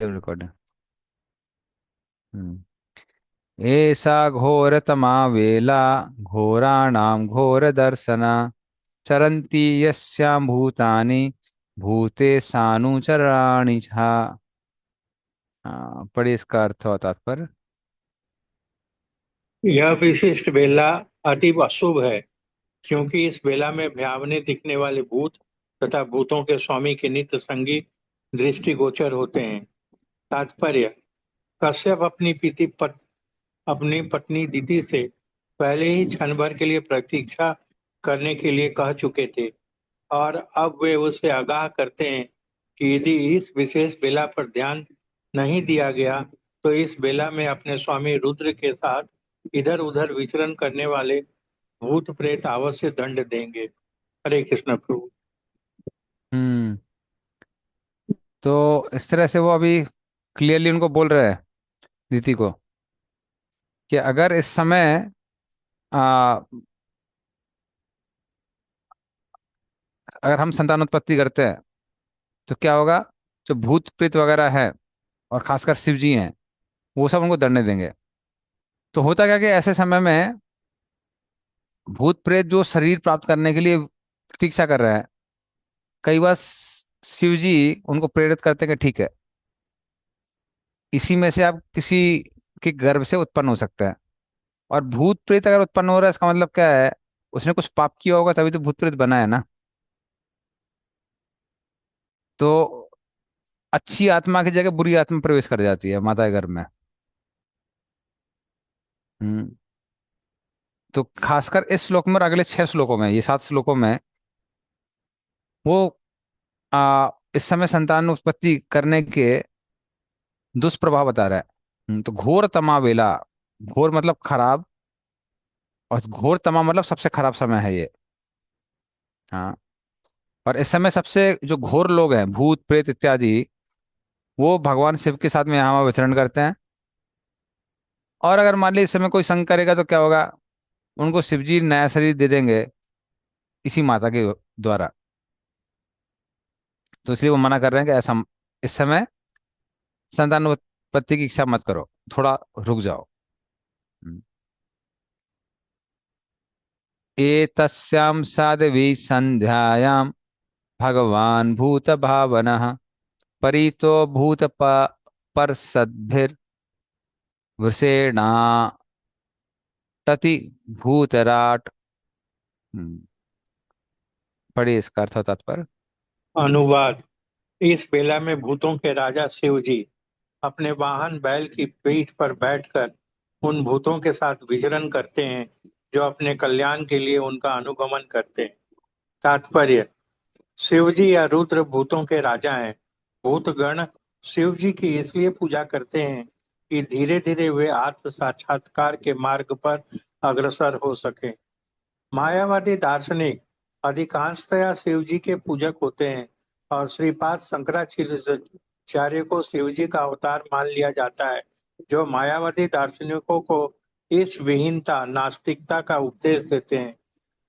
Recording. एषा घोरतमा वेला घोराणां घोरदर्शना चरन्ति यस्यां भूतानि भूते सानुचराणि च। पढ़िए इसका अर्थ और तात्पर्य। यह विशिष्ट बेला अतीब अशुभ है, क्योंकि इस बेला में भयावने दिखने वाले भूत तथा भूतों के स्वामी के नित्य संगी दृष्टिगोचर होते हैं। तात्पर्य: कश्यप अपनी पत्नी दिति से पहले ही क्षण भर के लिए प्रतीक्षा करने के लिए कह चुके थे, और अब वे उसे आगाह करते हैं कि यदि इस विशेष बेला पर ध्यान नहीं दिया गया तो इस बेला में अपने स्वामी रुद्र के साथ इधर उधर विचरण करने वाले भूत प्रेत अवश्य दंड देंगे। हरे कृष्ण प्रभु। हम्म। तो इस तरह से वो अभी क्लियरली उनको बोल रहे हैं, दीति को, कि अगर इस समय आ, अगर हम संतानोत्पत्ति करते हैं तो क्या होगा। जो भूत प्रेत वगैरह है और खासकर शिव जी हैं, वो सब उनको दंड देंगे। तो होता क्या कि ऐसे समय में भूत प्रेत जो शरीर प्राप्त करने के लिए प्रतीक्षा कर रहे हैं, कई बार शिव जी उनको प्रेरित करते हैं कि ठीक है, इसी में से आप किसी के गर्भ से उत्पन्न हो सकते हैं। और भूत प्रेत अगर उत्पन्न हो रहा है, इसका मतलब क्या है, उसने कुछ पाप किया होगा तभी तो भूत प्रेत बना है ना। तो अच्छी आत्मा की जगह बुरी आत्मा प्रवेश कर जाती है माता के गर्भ में। हम्म। तो खासकर इस श्लोक में और अगले 6 श्लोकों में, ये 7 श्लोकों में, वो इस समय संतान उत्पत्ति करने के दुष्प्रभाव बता रहा है। तो घोर तमा वेला, घोर मतलब खराब, और घोर तमा मतलब सबसे खराब समय है ये। हाँ। और इस समय सबसे जो घोर लोग हैं, भूत प्रेत इत्यादि, वो भगवान शिव के साथ में यहाँ वहाँ विचरण करते हैं। और अगर मान लीजिए इस समय कोई संग करेगा तो क्या होगा, उनको शिवजी नया शरीर दे देंगे इसी माता के द्वारा। तो इसलिए वो मना कर रहे हैं कि ऐसा इस समय संतान उत्पत्ति की इच्छा मत करो, थोड़ा रुक जाओ। हम्म। एतस्यां साध्वी संध्यायां भगवान भूत भावनः परितो भूत परसद्भिर्वृषेणाटति भूतराट। हम्म, पढ़िए इसका अर्थ और तात्पर्य। अनुवाद: इस बेला में भूतों के राजा शिव जी अपने वाहन बैल की पीठ पर बैठकर उन भूतों के साथ विचरण करते हैं जो अपने कल्याण के लिए उनका अनुगमन करते हैं। तात्पर्य: शिव जी या रुद्र भूतों के राजा हैं। भूतगण शिव जी की इसलिए पूजा करते हैं कि धीरे धीरे वे आत्म साक्षात्कार के मार्ग पर अग्रसर हो सके। मायावादी दार्शनिक अधिकांशतया शिव जी के पूजक होते हैं, और श्रीपाद शंकराचार्य को शिव जी का अवतार मान लिया जाता है, जो मायावादी दार्शनिकों को इस विहीनता नास्तिकता का उपदेश देते हैं।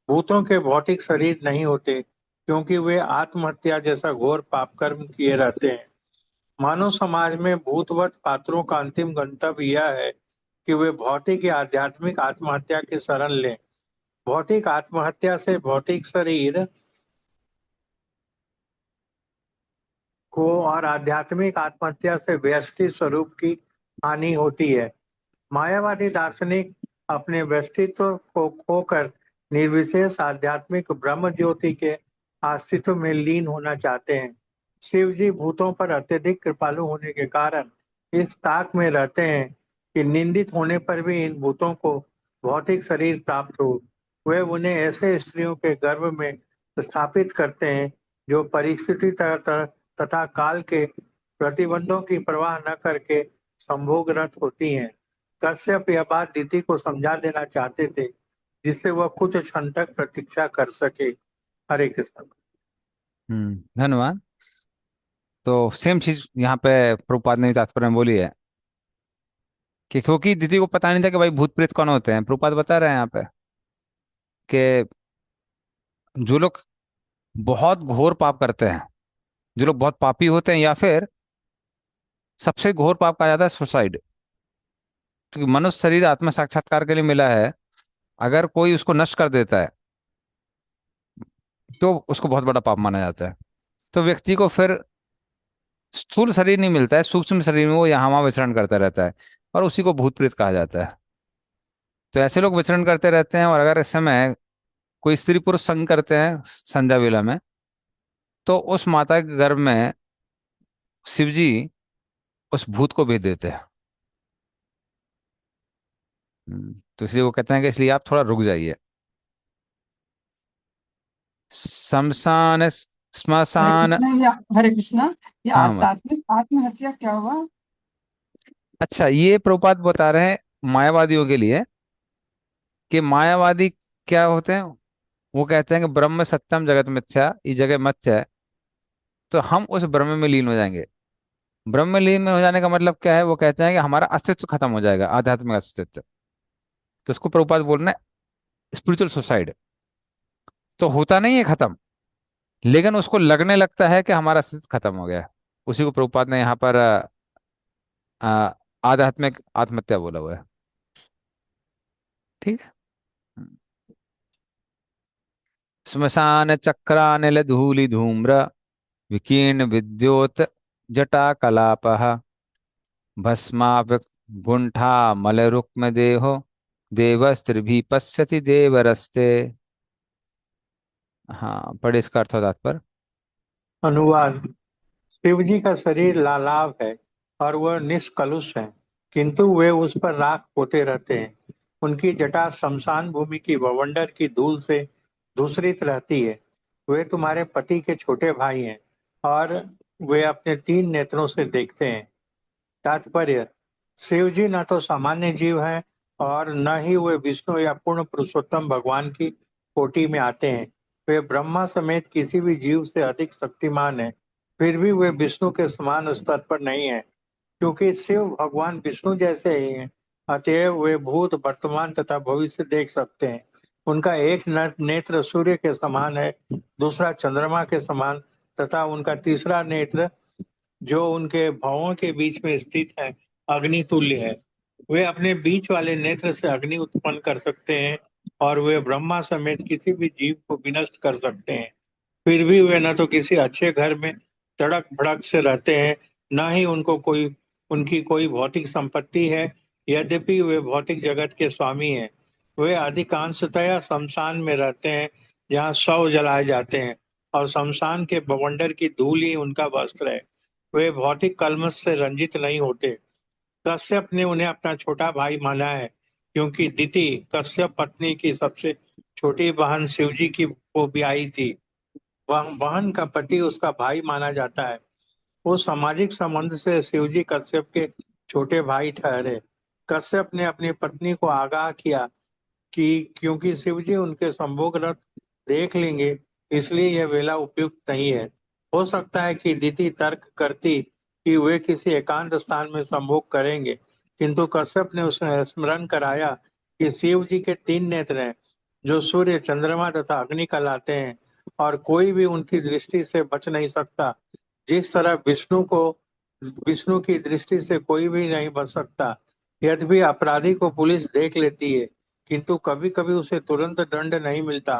भूतों के भौतिक शरीर नहीं होते, क्योंकि वे आत्महत्या जैसा घोर पाप कर्म किए रहते हैं। मानव समाज में भूतवत पात्रों का अंतिम गंतव्य यह है कि वे भौतिक या आध्यात्मिक आत्महत्या की शरण लें। भौतिक आत्महत्या से भौतिक शरीर को और आध्यात्मिक आत्महत्या से व्यष्टि स्वरूप की हानि होती है। मायावादी दार्शनिक अपने व्यक्तित्व को खोकर निर्विशेष आध्यात्मिक ब्रह्म ज्योति के अस्तित्व में लीन होना चाहते हैं। शिव जी भूतों पर अत्यधिक कृपालु होने के कारण इस ताक में रहते हैं कि निंदित होने पर भी इन भूतों को भौतिक शरीर प्राप्त हो। वे उन्हें ऐसे स्त्रियों के गर्भ में स्थापित करते हैं जो परिस्थिति तथा काल के प्रतिबंधों की परवाह न करके संभोगरत होती हैं। कश्यप यह बात दीति को समझा देना चाहते थे, जिससे वह कुछ क्षण तक प्रतीक्षा कर सके। हरे कृष्ण। धन्यवाद। तो सेम चीज यहाँ पे प्रभुपाद ने भी तात्पर्य में बोली है कि क्योंकि दीदी को पता नहीं था कि भाई भूत प्रेत कौन होते हैं। प्रभुपाद बता रहे हैं यहाँ पे कि जो लोग बहुत घोर पाप करते हैं, जो लोग बहुत पापी होते हैं, या फिर सबसे घोर पाप कहा जाता है सुसाइड। क्योंकि मनुष्य शरीर आत्म साक्षात्कार के लिए मिला है, अगर कोई उसको नष्ट कर देता है तो उसको बहुत बड़ा पाप माना जाता है। तो व्यक्ति को फिर स्थूल शरीर नहीं मिलता है, सूक्ष्म शरीर में वो यहाँ वहाँ विचरण करता रहता है, और उसी को भूत प्रेत कहा जाता है। तो ऐसे लोग विचरण करते रहते हैं, और अगर इस समय कोई स्त्री पुरुष संग करते हैं संध्या वेला में, तो उस माता के गर्भ में शिव जी उस भूत को भेज देते हैं। तो इसलिए वो कहते हैं कि इसलिए आप थोड़ा रुक जाइए। शमशान हरे श्मशान। कृष्णा या हरे कृष्णा, ये हाँ मत। आत्महत्या क्या हुआ? अच्छा, ये प्रभुपाद बता रहे हैं मायावादियों के लिए कि मायावादी क्या होते हैं। वो कहते हैं कि ब्रह्म सत्यम जगत मिथ्या, ये जगह मिथ्या है। तो हम उस ब्रह्म में लीन हो जाएंगे। ब्रह्म में लीन में हो जाने का मतलब क्या है? वो कहते हैं कि हमारा अस्तित्व खत्म हो जाएगा, आध्यात्मिक अस्तित्व। तो इसको प्रभुपाद बोल रहे हैं स्पिरिचुअल सुसाइड। तो होता नहीं है खत्म, लेकिन उसको लगने लगता है कि हमारा अस्तित्व खत्म हो गया है। उसी को प्रभुपाद ने यहाँ पर अ, आध्यात्मिक आत्महत्या बोला हुआ है। ठीक है। श्मशान चक्रानिल धूलि धूम्र विकीर्ण विद्योत जटा कलापः भस्माप गुंठा मलरुक्म देहो देवस्त्रिभी पश्यति देवरस्ते। हाँ, पढ़े इसका अर्थ और तात्पर्य। अनुवाद। शिव जी का शरीर लालाव है और वह निष्कलुष है, किंतु वे उस पर राख पोते रहते हैं। उनकी जटा शमशान भूमि की बवंडर की धूल से धूसरित रहती है। वे तुम्हारे पति के छोटे भाई हैं और वे अपने तीन नेत्रों से देखते हैं। तात्पर्य। शिव जी न तो सामान्य जीव हैं और न ही वे विष्णु या पूर्ण पुरुषोत्तम भगवान की कोटि में आते हैं। वे ब्रह्मा समेत किसी भी जीव से अधिक शक्तिमान हैं, फिर भी वे विष्णु के समान स्तर पर नहीं हैं। क्योंकि शिव भगवान विष्णु जैसे ही हैं, अतएव वे भूत वर्तमान तथा भविष्य देख सकते हैं। उनका एक नेत्र सूर्य के समान है, दूसरा चंद्रमा के समान तथा उनका तीसरा नेत्र जो उनके भवों के बीच में स्थित है अग्नि तुल्य है। वे अपने बीच वाले नेत्र से अग्नि उत्पन्न कर सकते हैं और वे ब्रह्मा समेत किसी भी जीव को विनष्ट कर सकते हैं। फिर भी वे न तो किसी अच्छे घर में तड़क भड़क से रहते हैं, न ही उनकी कोई भौतिक संपत्ति है। यद्यपि वे भौतिक जगत के स्वामी हैं, वे अधिकांशतया शमशान में रहते हैं, जहाँ शव जलाए जाते हैं और शमशान के बवंडर की धूल ही उनका वस्त्र है। वे भौतिक कलमश से रंजित नहीं होते। कश्यप ने उन्हें अपना छोटा भाई माना है, क्योंकि दिति कश्यप पत्नी की सबसे छोटी बहन शिवजी की को ब्याही थी। वह बहन का पति उसका भाई माना जाता है। उस सामाजिक संबंध से शिवजी कश्यप के छोटे भाई ठहरे। कश्यप ने अपनी पत्नी को आगाह किया कि क्योंकि शिवजी उनके संभोग रथ देख लेंगे, इसलिए यह वेला उपयुक्त नहीं है। हो सकता है कि दीति तर्क करती कि वे किसी एकांत स्थान में संभोग करेंगे, किंतु कश्यप ने उसे स्मरण कराया कि शिव जी के तीन नेत्र हैं, जो सूर्य चंद्रमा तथा अग्नि कहलाते हैं, और कोई भी उनकी दृष्टि से बच नहीं सकता। जिस तरह विष्णु की दृष्टि से कोई भी नहीं बच सकता। यद्यपि अपराधी को पुलिस देख लेती है, किंतु कभी कभी उसे तुरंत दंड नहीं मिलता।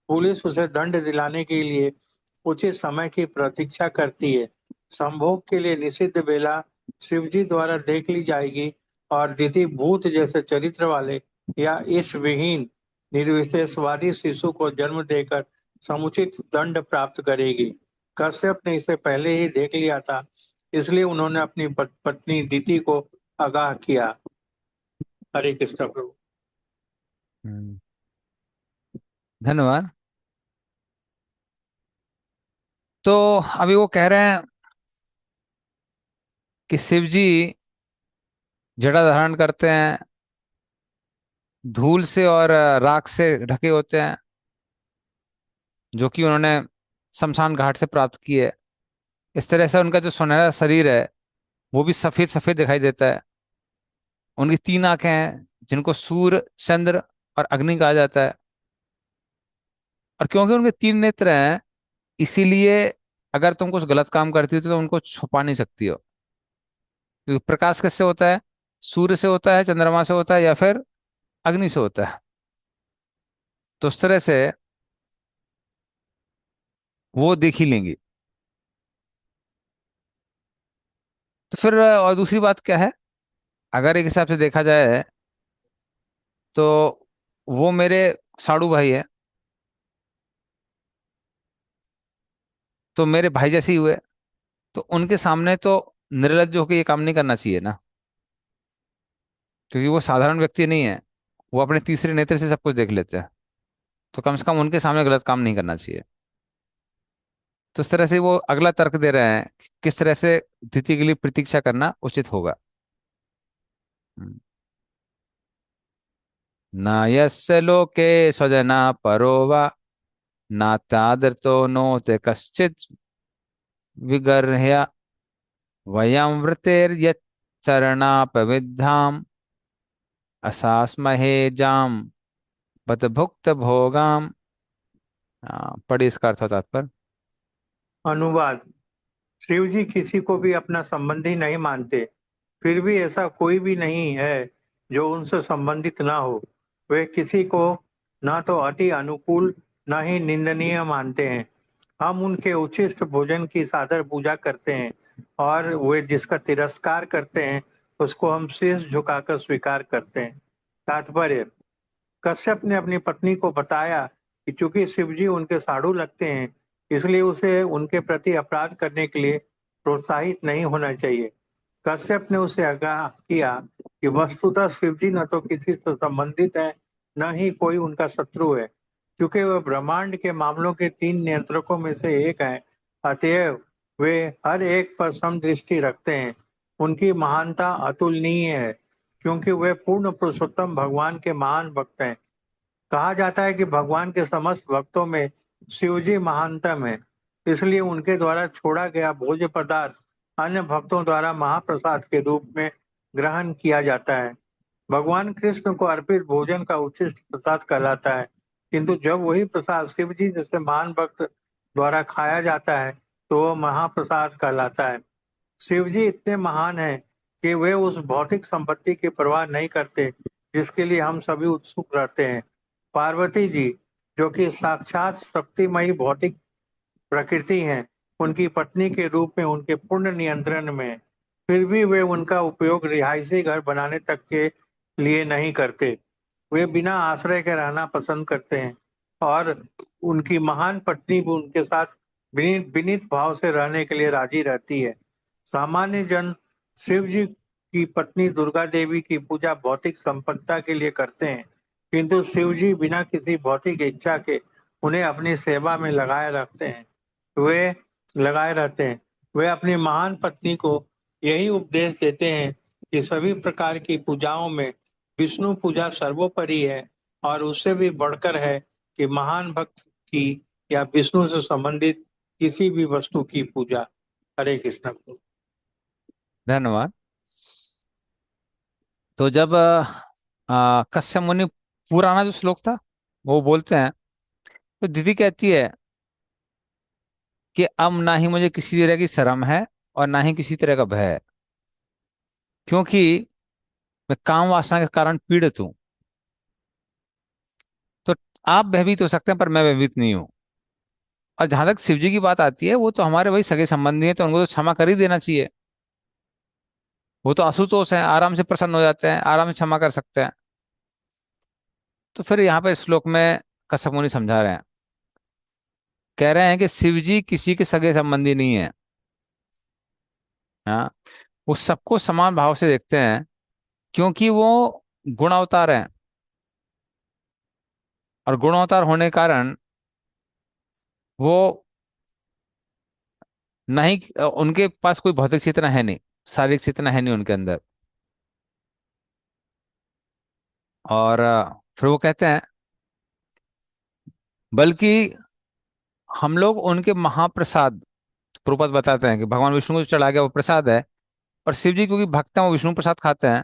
पुलिस उसे दंड दिलाने के लिए उचित समय की प्रतीक्षा करती है। संभोग के लिए निषिद्ध बेला शिवजी द्वारा देख ली जाएगी और दिति भूत जैसे चरित्र वाले या ईश विहीन निर्विशेषवादी शिशु को जन्म देकर समुचित दंड प्राप्त करेगी। कश्यप ने इसे पहले ही देख लिया था, इसलिए उन्होंने अपनी पत्नी दिति को आगाह किया। हरे कृष्ण प्रभु। हम्म, धन्यवाद। तो अभी वो कह रहे हैं कि शिव जी जटा धारण करते हैं, धूल से और राख से ढके होते हैं, जो कि उन्होंने शमशान घाट से प्राप्त की है। इस तरह से उनका जो सुनहरा शरीर है वो भी सफेद सफेद दिखाई देता है। उनकी तीन आंखें हैं, जिनको सूर्य चंद्र और अग्नि कहा जाता है। और क्योंकि उनके तीन नेत्र हैं, इसीलिए अगर तुम कुछ गलत काम करती हो तो उनको छुपा नहीं सकती हो। क्योंकि प्रकाश किससे होता है? सूर्य से होता है, चंद्रमा से होता है, या फिर अग्नि से होता है। तो उस तरह से वो देख ही लेंगे। तो फिर और दूसरी बात क्या है? अगर एक हिसाब से देखा जाए तो वो मेरे साड़ू भाई है, तो मेरे भाई जैसे ही हुए। तो उनके सामने तो निर्लज्ज होकर ये काम नहीं करना चाहिए ना, क्योंकि वो साधारण व्यक्ति नहीं है। वो अपने तीसरे नेत्र से सब कुछ देख लेते हैं। तो कम से कम उनके सामने गलत काम नहीं करना चाहिए। तो इस तरह से वो अगला तर्क दे रहे हैं कि किस तरह से तिथि के लिए प्रतीक्षा करना उचित होगा। हम्म। न यस्य लोके स्वजना परो वा नात्यादृतो नोते कश्चित् विगर्ह्य वयं वृतेर्यच्चरणापविद्धाम् असास्महे जाम बत भुक्त भोगाम। पढ़िए इसका अर्थ और तात्पर्य। अनुवाद। शिव जी किसी को भी अपना संबंधी नहीं मानते, फिर भी ऐसा कोई भी नहीं है जो उनसे संबंधित ना हो। वे किसी को न तो अति अनुकूल न ही निंदनीय मानते हैं। हम उनके उच्छिष्ट भोजन की सादर पूजा करते हैं, और वे जिसका तिरस्कार करते हैं उसको हम शीश झुकाकर स्वीकार करते हैं। तात्पर्य। कश्यप ने अपनी पत्नी को बताया कि चूंकि शिवजी उनके साधु लगते हैं, इसलिए उसे उनके प्रति अपराध करने के लिए प्रोत्साहित नहीं होना चाहिए। कश्यप ने उसे आगाह किया कि वस्तुतः शिवजी न तो किसी से संबंधित है, न ही कोई उनका शत्रु है। क्योंकि वह ब्रह्मांड के मामलों के तीन नियंत्रकों में से एक हैं, अतएव वे हर एक पर समदृष्टि रखते हैं। उनकी महानता अतुलनीय है, क्योंकि वे पूर्ण पुरुषोत्तम भगवान के महान भक्त हैं। कहा जाता है कि भगवान के समस्त भक्तों में शिवजी महानतम है, इसलिए उनके द्वारा छोड़ा गया भोज्य पदार्थ अन्य भक्तों द्वारा महाप्रसाद के रूप में ग्रहण किया जाता है। भगवान कृष्ण को अर्पित भोजन का उचित प्रसाद कहलाता है, किंतु जब वही प्रसाद शिव जी जैसे महान भक्त द्वारा खाया जाता है तो वह महाप्रसाद कहलाता है। शिव जी इतने महान हैं कि वे उस भौतिक संपत्ति की परवाह नहीं करते जिसके लिए हम सभी उत्सुक रहते हैं। पार्वती जी, जो कि साक्षात शक्तिमयी भौतिक प्रकृति हैं, उनकी पत्नी के रूप में उनके पूर्ण नियंत्रण में हैं। फिर भी वे उनका उपयोग रिहायशी घर बनाने तक के लिए नहीं करते। वे बिना आश्रय के रहना पसंद करते हैं, और उनकी महान पत्नी भी उनके साथ विनीत विनीत भाव से रहने के लिए राजी रहती है। सामान्य जन शिव जी की पत्नी दुर्गा देवी की पूजा भौतिक संपन्नता के लिए करते हैं, किंतु शिव जी बिना किसी भौतिक इच्छा के उन्हें अपनी सेवा में वे लगाए रहते हैं। वे अपनी महान पत्नी को यही उपदेश देते हैं कि सभी प्रकार की पूजाओं में विष्णु पूजा सर्वोपरि है, और उससे भी बढ़कर है कि महान भक्त की या विष्णु से संबंधित किसी भी वस्तु की पूजा। हरे कृष्ण। धन्यवाद। तो जब कश्यप मुनि पुराना जो श्लोक था वो बोलते हैं, तो दीदी कहती है कि अब ना ही मुझे किसी तरह की शर्म है और ना ही किसी तरह का भय है, क्योंकि मैं काम वासना के कारण पीड़ित हूं। तो आप भयभीत हो सकते हैं पर मैं भयभीत नहीं हूं। और जहां तक शिव जी की बात आती है, वो तो हमारे वही सगे संबंधी हैं, तो उनको तो क्षमा कर ही देना चाहिए। वो तो आशुतोष हैं, आराम से प्रसन्न हो जाते हैं, आराम से क्षमा कर सकते हैं। तो फिर यहाँ पे इस श्लोक में कश्यप मुनि समझा रहे हैं, कह रहे हैं कि शिव जी किसी के सगे संबंधी नहीं है। हाँ, वो सबको समान भाव से देखते हैं, क्योंकि वो गुणावतार हैं। और गुणावतार होने के कारण वो नहीं, उनके पास कोई भौतिक चेतना है नहीं, शारीरिक चेतना है नहीं उनके अंदर। और फिर वो कहते हैं, बल्कि हम लोग उनके महाप्रसाद, प्रभुपाद बताते हैं कि भगवान विष्णु को जो चढ़ा गया वो प्रसाद है। और शिव जी क्योंकि भक्त हैं, वो विष्णु प्रसाद खाते हैं,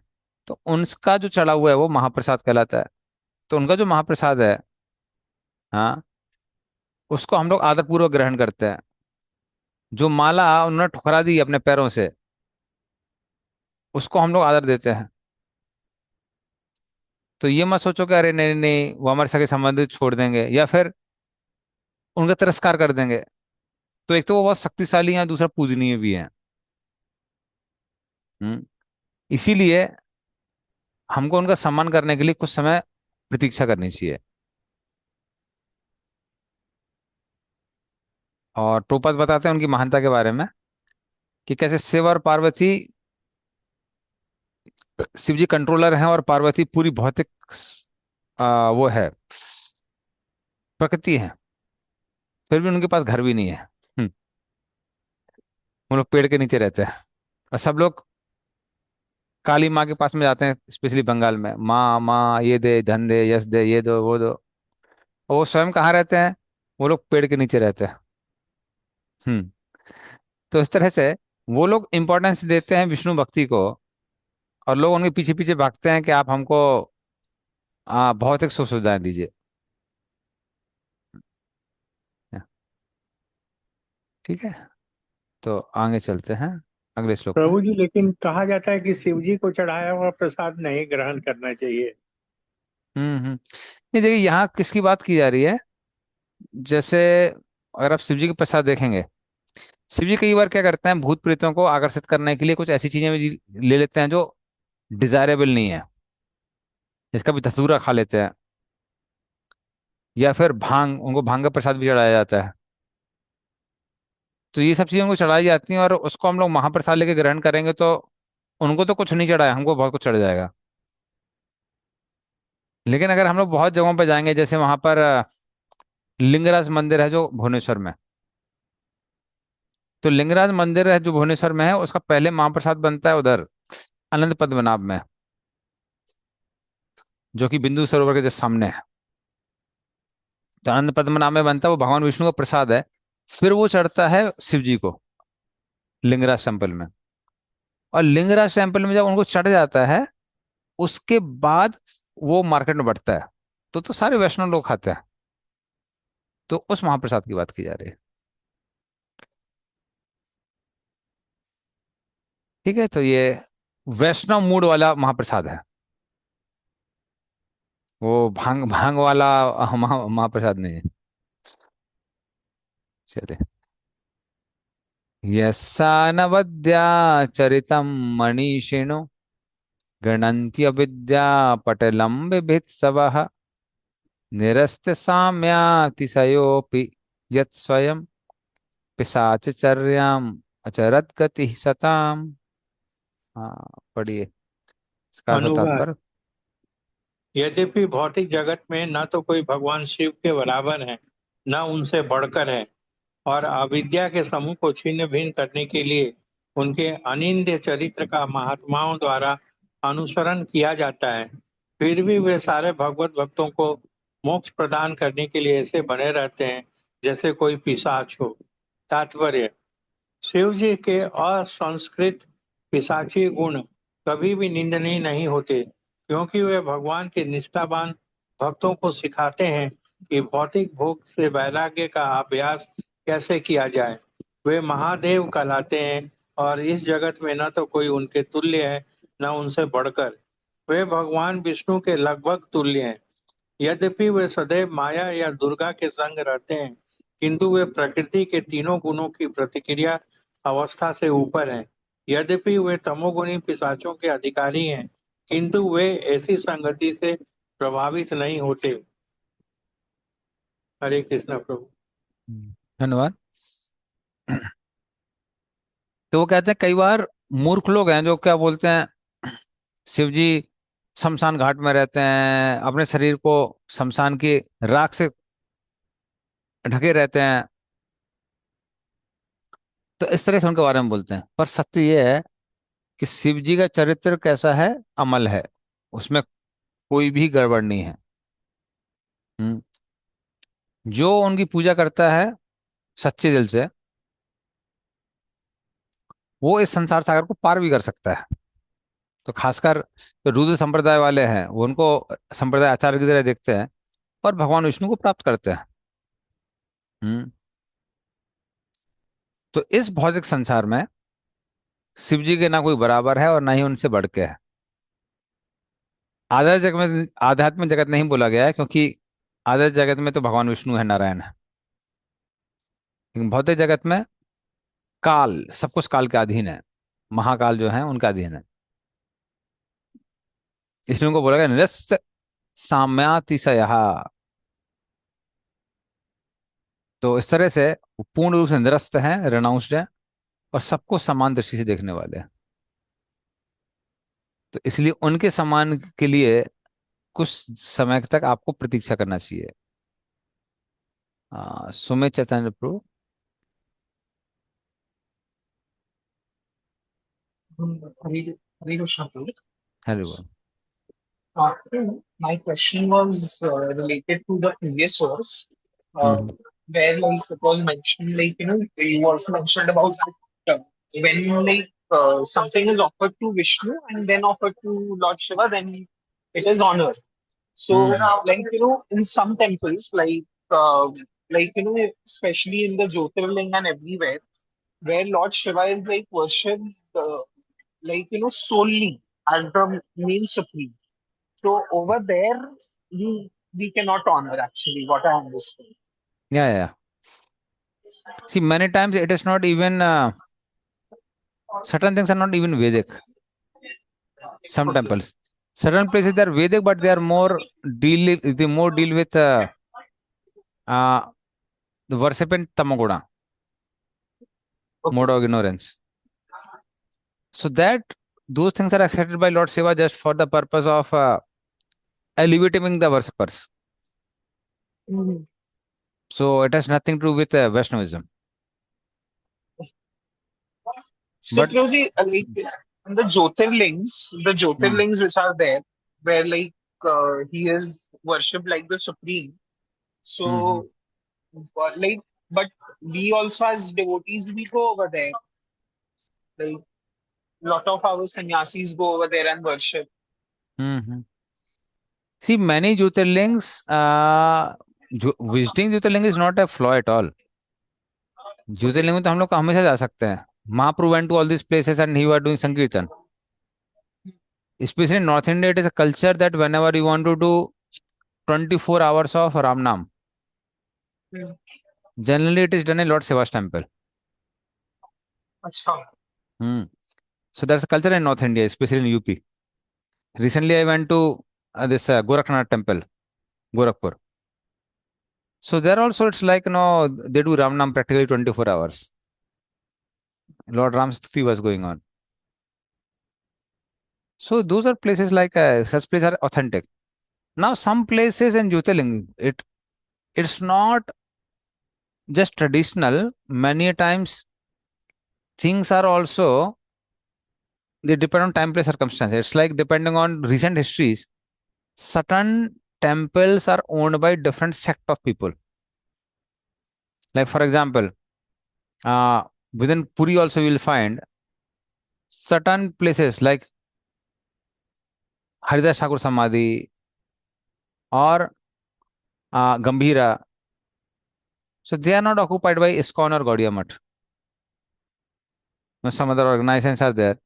तो उनका जो चढ़ा हुआ है वो महाप्रसाद कहलाता है। तो उनका जो महाप्रसाद है, हाँ, उसको हम लोग आदरपूर्वक ग्रहण करते हैं। जो माला उन्होंने ठुकरा दी अपने पैरों से, उसको हम लोग आदर देते हैं। तो ये मत सोचो कि अरे नहीं नहीं वो हमारे सगे संबंधी छोड़ देंगे या फिर उनका तिरस्कार कर देंगे। तो एक तो वो बहुत शक्तिशाली हैं, दूसरा पूजनीय भी है। हम्म। इसीलिए हमको उनका सम्मान करने के लिए कुछ समय प्रतीक्षा करनी चाहिए। और टोपद बताते हैं उनकी महानता के बारे में कि कैसे शिव और पार्वती, शिव जी कंट्रोलर हैं और पार्वती पूरी भौतिक वो है, प्रकृति है। फिर भी उनके पास घर भी नहीं है। वो लोग पेड़ के नीचे रहते हैं और सब लोग काली माँ के पास में जाते हैं, स्पेशली बंगाल में, माँ माँ ये दे, धन दे, यश दे, ये दो वो दो। और वो स्वयं कहाँ रहते हैं? वो लोग पेड़ के नीचे रहते हैं। हम्म। तो इस तरह से वो लोग इंपॉर्टेंस देते हैं विष्णु भक्ति को, और लोग उनके पीछे पीछे भागते हैं कि आप हमको भौतिक सुख सुविधाएं दीजिए। ठीक है, तो आगे चलते हैं अगले श्लोक में। प्रभु जी, लेकिन कहा जाता है कि शिव जी को चढ़ाया हुआ प्रसाद नहीं ग्रहण करना चाहिए। नहीं देखिए, यहाँ किसकी बात की जा रही है? जैसे अगर आप शिव जी के प्रसाद देखेंगे, शिव जी कई बार क्या करते हैं, भूत प्रेतों को आकर्षित करने के लिए कुछ ऐसी चीजें भी ले लेते हैं जो डिजायरेबल नहीं है। जिसका भी धतूरा खा लेते हैं, या फिर भांग, उनको भांग का प्रसाद भी चढ़ाया जाता है। तो ये सब चीजें उनको चढ़ाई जाती हैं और उसको हम लोग महाप्रसाद लेके ग्रहण करेंगे तो उनको तो कुछ नहीं चढ़ाया, हमको बहुत कुछ चढ़ जाएगा। लेकिन अगर हम लोग बहुत जगहों पर जाएंगे, जैसे वहां पर लिंगराज मंदिर है जो भुवनेश्वर में, तो लिंगराज मंदिर है जो भुवनेश्वर में है, उसका पहले महाप्रसाद बनता है उधर अनंत पद्मनाभ में, जो कि बिंदु सरोवर के जस्ट सामने है। तो अनंत पद्मनाभ में बनता है, वो भगवान विष्णु का प्रसाद है। फिर वो चढ़ता है शिव जी को लिंगराज टेम्पल में। और लिंगराज टेम्पल में जब उनको चढ़ जाता है, उसके बाद वो मार्केट में बढ़ता है। तो सारे वैष्णव लोग खाते हैं। तो उस महाप्रसाद की बात की जा रही है। ठीक है, तो ये वैष्णव मूड वाला महाप्रसाद है। वो भांग भांग वाला महाप्रसाद नहीं है। चलिए। यस्सा नवद्या चरितम मनीषिणो गणन्त्यविद्या पटलम बिभीत्सवः निरस्त साम्यातिशयोऽपि यत् स्वयं पिशाचचर्याम् अचरत गति सताम। हाँ, पढ़िए इसका अर्थ और अनुवाद। तात्पर्य। यद्यपि भौतिक जगत में न तो कोई भगवान शिव के बराबर है, न उनसे बढ़कर है, और अविद्या के समूह को छिन्न भिन्न करने के लिए उनके अनिंद्य चरित्र का महात्माओं द्वारा अनुसरण किया जाता है, फिर भी वे सारे भगवत भक्तों को मोक्ष प्रदान करने के लिए ऐसे बने रहते हैं जैसे कोई पिशाच हो। तात्पर्य: शिव जी के असंस्कृत पिशाची गुण कभी भी निंदनीय नहीं होते, क्योंकि वे भगवान के निष्ठावान भक्तों को सिखाते हैं कि भौतिक भोग से वैराग्य का अभ्यास कैसे किया जाए। वे महादेव कहलाते हैं और इस जगत में न तो कोई उनके तुल्य है, न उनसे बढ़कर। वे भगवान विष्णु के लगभग तुल्य हैं। यद्यपि वे सदैव माया या दुर्गा के संग रहते हैं, किंतु वे प्रकृति के तीनों गुणों की प्रतिक्रिया अवस्था से ऊपर हैं। यद्यपि वे तमोगुणी पिशाचों के अधिकारी हैं, किंतु वे ऐसी संगति से प्रभावित नहीं होते। हरे कृष्णा प्रभु। धन्यवाद। तो वो कहते हैं कई बार मूर्ख लोग हैं जो क्या बोलते हैं, शिव जी शमशान घाट में रहते हैं, अपने शरीर को शमशान की राख से ढके रहते हैं। तो इस तरह से उनके बारे में बोलते हैं, पर सत्य ये है कि शिव जी का चरित्र कैसा है, अमल है, उसमें कोई भी गड़बड़ नहीं है। हम्म। जो उनकी पूजा करता है सच्चे दिल से, वो इस संसार सागर को पार भी कर सकता है। तो खासकर जो रुद्र संप्रदाय वाले हैं, वो उनको संप्रदाय आचार्य की तरह देखते हैं और भगवान विष्णु को प्राप्त करते हैं। हम्म। तो इस भौतिक संसार में शिव जी के ना कोई बराबर है और ना ही उनसे बढ़ के है। आध्यात्मिक जगत में, आध्यात्मिक जगत नहीं बोला गया है क्योंकि आध्यात्मिक जगत में तो भगवान विष्णु है, नारायण है। लेकिन भौतिक जगत में काल, सब कुछ काल के अधीन है। महाकाल जो है उनका अधीन है, इसलिए उनको बोला गया निरस्त साम्यातिशयः। तो इस तरह से वो पूर्ण रूप से निरस्त है, रेनाउंस्ड है, और सबको समान दृष्टि से देखने वाले हैं। तो इसलिए उनके समान के लिए कुछ समय तक आपको प्रतीक्षा करना चाहिए। सुमित चैतन्य प्रभु। Hare Hare Krishna, Prabhu. Hari बोल। My question was related to the previous verse, uh, hmm where like it was mentioned, like you also mentioned about that when something is offered to Vishnu and then offered to Lord Shiva, then it is honor. So hmm like in some temples, like especially in the Jyotirling and everywhere, where Lord Shiva is like worshipped, like solely as the main supreme. So over there, we cannot honor actually what I understand. या सी many times it is not even certain things are not even Vedic. Some Okay. temples, certain places they are Vedic, but they more deal with uh, the worship in Tamaguna, Okay. mode of ignorance. So that those things are accepted by Lord Shiva just for the purpose of elevating the worshippers. Mhm. So it has nothing to do with Vaishnavism. So But Prabhuji, like the mm, Jyotirlings which are there, where like he is worshipped like the supreme. mhm. So like, but we also as devotees we go over there. Like lot of our sannyasis go over there and worship. Mhm. See, many Jyotirlings, visiting Jyotirling is not a flaw at all. Okay. ज्योतिर्लिंग में तो हम लोग हमेशा जा सकते हैं। महाप्रभु went to all these places and he was doing Sankirtan. Especially in North India, it is a culture that whenever you want to do 24 hours of Ram Nam, Hmm. generally it is done in Lord Shiva's temple. Achha. Hmm. So there's a culture in North India, especially in UP. Recently, I went to this Gorakhnath temple, Gorakhpur. So there also it's like, they do Ram Nam practically 24 hours. Lord Ram's Stuti was going on. So those are places like such places are authentic. Now some places in Jyotirling, it's not just traditional. Many a times things are also, they depend on time, place, circumstance. It's like depending on recent histories. Certain temples are owned by different sect of people. Like for example, uh, within Puri also you will find certain places like Haridas Thakur Samadhi or Gambhira. So they are not occupied by ISKCON or Gaudiya Math. Some other organizations are there.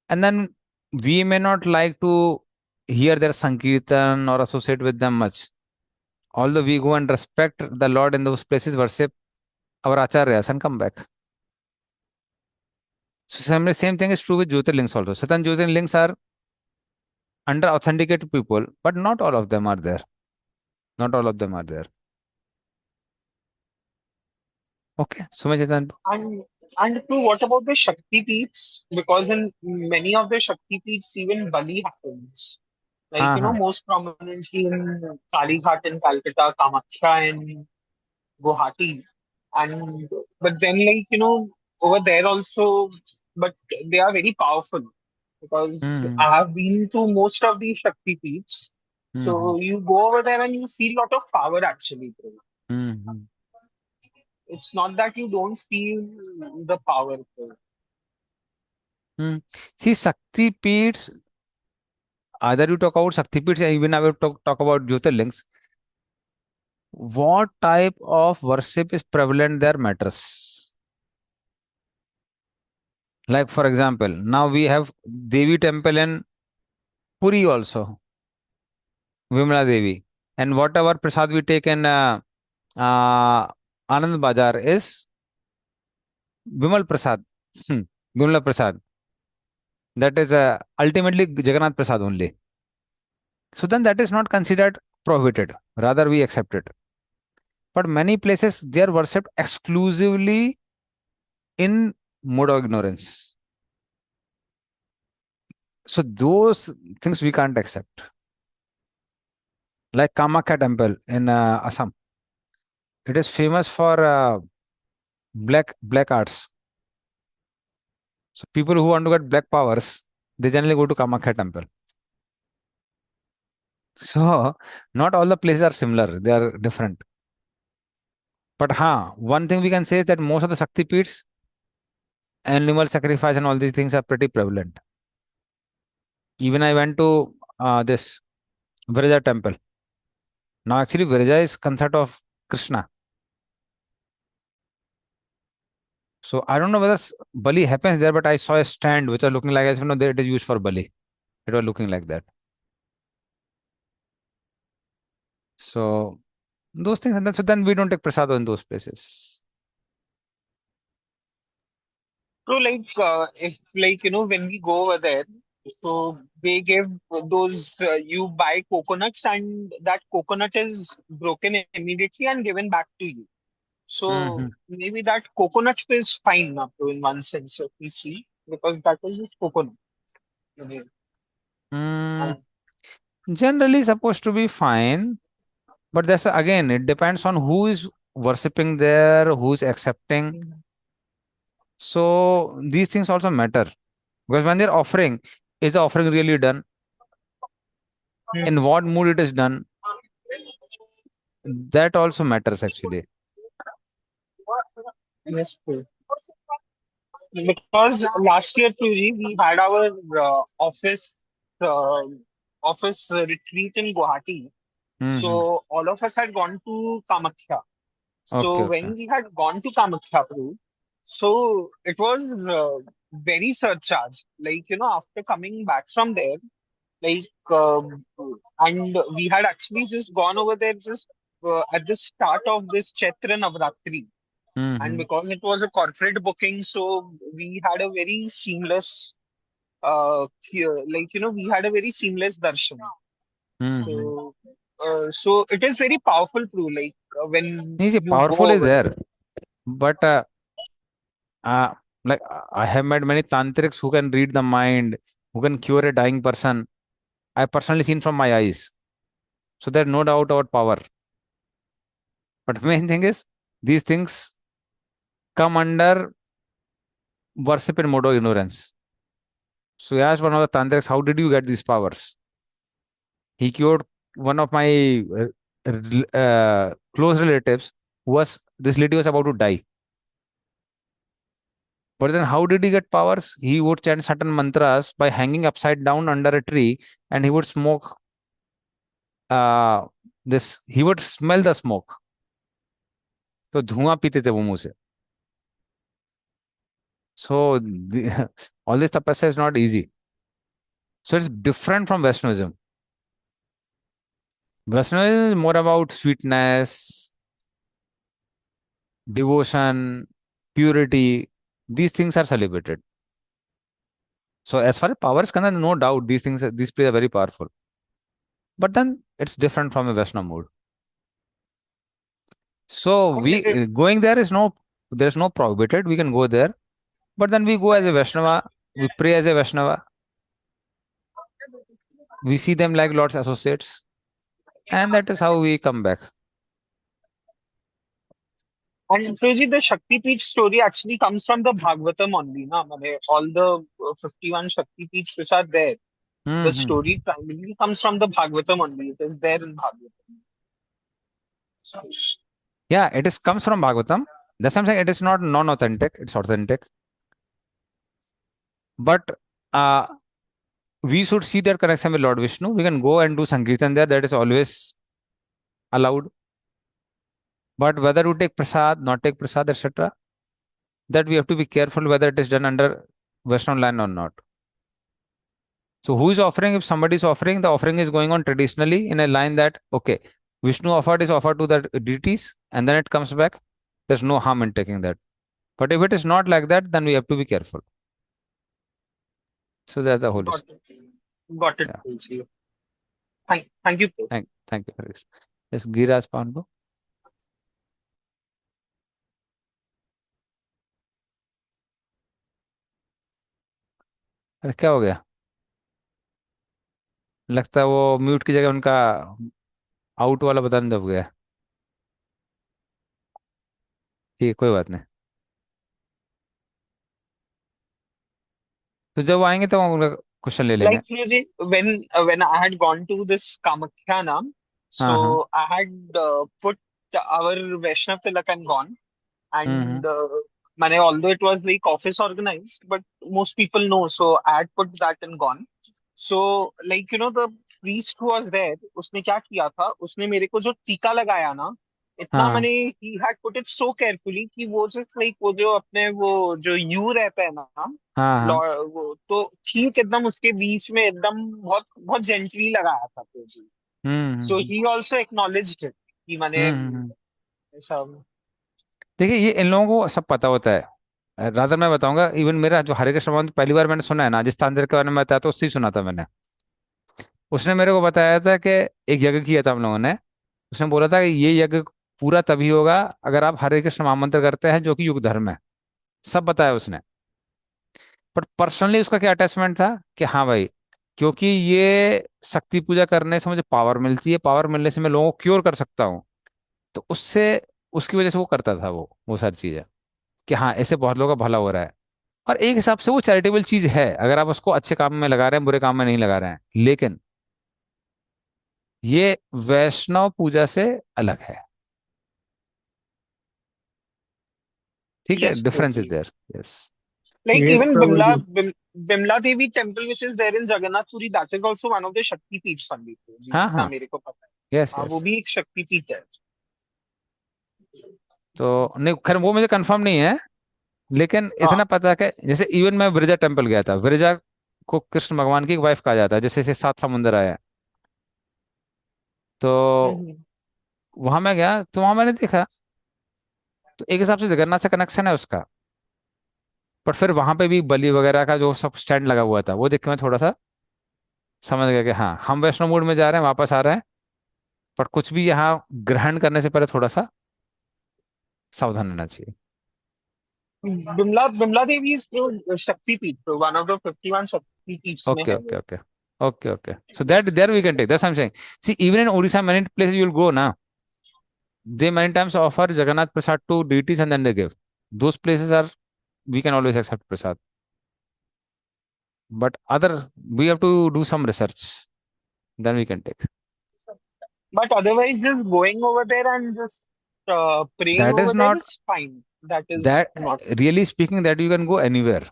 And then we may not like to hear their Sankirtan or associate with them much. Although we go and respect the Lord in those places, worship our acharyas and come back. So same thing is true with Jyotirlings also. Certain Jyotirlings are under authenticated people, but not all of them are there. Not all of them are there. Okay, Sumit Chetan. And too, what about the Shakti Peeths? Because in many of the Shakti Peeths, even Bali happens. Like, हाँ हाँ most prominently in Kalighat in Calcutta, Kamakhya in Guwahati. And, but then, like, over there also, but they are very powerful because hmm I have been to most of these Shakti Peeths. Hmm So you go over there and you feel lot of power actually, bro. Hmm It's not that you don't feel the power, bro. Hmm See, Shakti Peeths, either you talk about Shakti Peeths, even I will talk about Jyotirlings. What type of worship is prevalent there matters. Like for example, now we have Devi temple in Puri also, Vimla Devi, and whatever prasad we take in uh, Anand Bazar is Vimal Prasad. Vimla Prasad. That is ultimately Jagannath Prasad only. So then that is not considered prohibited. Rather, we accept it. But many places they are worshipped exclusively in mode of ignorance. So those things we can't accept. Like Kamakya temple in Assam. It is famous for black arts. So people who want to get black powers, they generally go to Kamakya temple. So not all the places are similar; they are different. But one thing we can say is that most of the Shakti Peeths, animal sacrifice and all these things are pretty prevalent. Even I went to this Virja temple. Now actually Virja is consort of Krishna. So I don't know whether Bali happens there, but I saw a stand which are looking like as there it is used for Bali. It was looking like that. So those things, and then, so then we don't take prasad in those places. So, like, if like when we go over there, so they give those you buy coconuts, and that coconut is broken immediately and given back to you. So Hmm. maybe that coconut is fine up to in one sense if we see because that is just coconut. Okay. Mm, And generally supposed to be fine, but that's again it depends on who is worshipping there, who's accepting. So these things also matter because when they're offering, is the offering really done? In what mood it is done? That also matters actually. yes, because last year, Tuji, we had our uh, office retreat in Guwahati. Hmm. So all of us had gone to Kamakhya. Okay, So okay. when we had gone to Kamakhya, Prabhu, so it was very surcharged. Like, after coming back from there, like, and we had actually just gone over there just at the start of this Chaitra Navratri. And Hmm. because it was a corporate booking, so we had a very seamless, we had a very seamless darshan. Hmm. So it is very powerful too. Like when You see, you powerful go is over there, there. but like I have met many tantrics who can read the mind, who can cure a dying person. I personally seen from my eyes. So there's no doubt about power. But main thing is these things come under worship in mode of ignorance. So I asked one of the tantrics, how did you get these powers? He cured one of my close relatives who was this lady was about to die. But then how did he get powers? He would chant certain mantras by hanging upside down under a tree and he would smoke this he would smell the smoke. तो धुआं पीते थे वो मुंह से. So all this tapasya is not easy. So it's different from Vaishnavism. Vaishnavism is more about sweetness, devotion, purity. These things are celebrated. So as far as power is concerned, no doubt these plays are very powerful. But then it's different from a Vaishnava mode. So And it, we going there is there's no prohibited. We can go there, but then we go as a Vaishnava. We pray as a Vaishnava. We see them like Lord's associates, and that is how we come back. and Priji, the Shakti Peeth story actually comes from the Bhagavatam only. Na? Mane, all the 51 Shakti Peeths which are there, the Hmm. story primarily comes from the Bhagavatam only. It is there in Bhagavatam. Yeah, it is comes from Bhagavatam. That's what I'm saying. It is not non-authentic. It's authentic. But uh, we should see that connection with Lord Vishnu. We can go and do Sankirtan there. That is always allowed. But whether to take prasad, not take prasad, etc., that we have to be careful whether it is done under. Vaishnav line or not. So who is offering? If somebody is offering, the offering is going on traditionally in a line that, okay, Vishnu offered is offered to the deities and then it comes back. There's no harm in taking that. But if it is not like that, then we have to be careful. So that's the whole issue. Got it. Got it, Yeah. Tulsi. Thank you, Tulsi. Thank you, Harish. Yes, Giras Panbo. अरे क्या हो गया? लगता है वो mute की जगह उनका आउट वाला बटन दब गया। ठीक है, कोई बात नहीं। तो जब वो आएंगे तो उनका क्वेश्चन ले लेंगे। Like Tulsi, when I had gone to this Kamakhya Nam, हाँ हाँ। so I had put our Vaishnav Tilak and gone. Hmm. And mane, although it was like office organized, but most people know, so I had put that and gone. So like the priest who was there, उसने क्या किया था, उसने मेरे को जो टीका लगाया ना, इतना हाँ मैंने he had put it so carefully कि वो just like वो जो अपने वो जो यू रहता है ना, हाँ हाँ। वो तो ठीक एकदम उसके बीच में एकदम बहुत बहुत जेंटली लगाया था तो जी। So hmm. he also acknowledged it कि मैंने हम्म। ऐसा। देखिए, ये इन लोगों को सब पता होता है। रादर मैं बताऊंगा, इवन मेरा जो हरे कृष्ण भगवंत पहली बार मैंने सुना है ना, जिस तांत्रिक के बारे में बताया तो उससे ही सुना था मैंने। उसने मेरे को बताया था कि एक यज्ञ किया था हम लोगों ने। उसने बोला था कि ये यज्ञ पूरा तभी होगा अगर आप हरे कृष्ण महामंत्र करते हैं, जो कि युग धर्म है। सब बताया उसने। पर पर्सनली उसका क्या अटैचमेंट था कि हाँ भाई, क्योंकि ये शक्ति पूजा करने से मुझे पावर मिलती है, पावर मिलने से मैं लोगों को क्योर कर सकता हूँ। तो उससे, उसकी वजह से वो करता था वो सारी चीजें, कि हाँ ऐसे बहुत लोगों का भला हो रहा है। और एक हिसाब से वो चैरिटेबल चीज है, अगर आप उसको अच्छे काम में लगा रहे हैं, बुरे काम में नहीं लगा रहे हैं। लेकिन ये वैष्णव पूजा से अलग है। ठीक है, Yes, difference is Prabhuji. There. Yes. Like yes even Prabhu ji. Bimla Devi temple, which is there in Jagannath Puri, that is also one of the Shakti Peeths only. जी हाँ जितना हाँ। मेरे को पता है, यस हाँ वो यस। भी एक शक्ति पीठ है। तो नहीं, खैर वो मुझे कंफर्म नहीं है। लेकिन इतना हाँ। पता है कि जैसे इवन मैं ब्रिजा टेम्पल गया था। ब्रिजा को कृष्ण भगवान की वाइफ कहा जाता है, जैसे जैसे सात समुंदर आया है। तो हम्म, वहां मैं गया तो वहां मैंने देखा, तो एक हिसाब से जगन्नाथ से कनेक्शन है उसका। पर फिर वहां पे भी बलि वगैरह का जो सब स्टैंड लगा हुआ था, वो देख के मैं थोड़ा सा समझ गया कि हाँ, हम वैष्णो मूड में जा रहे हैं, वापस आ रहे हैं। पर कुछ भी यहाँ ग्रहण करने से पहले थोड़ा सा सावधान रहना चाहिए। बिमला देवी इज शक्ति पीठ, तो वन ऑफ द 51 शक्ति पीठ्स में ओके है ओके वो। Okay. Okay okay, so that there we can take, that's I am saying. See, even in Odisha many places you will go ना, they many times offer Jagannath Prasad to deities and then they give. Those places are, we can always accept Prasad. But other, we have to do some research. Then we can take. But otherwise, just going over there and just praying That is over there not, is fine. That is that, not. really speaking, that you can go anywhere.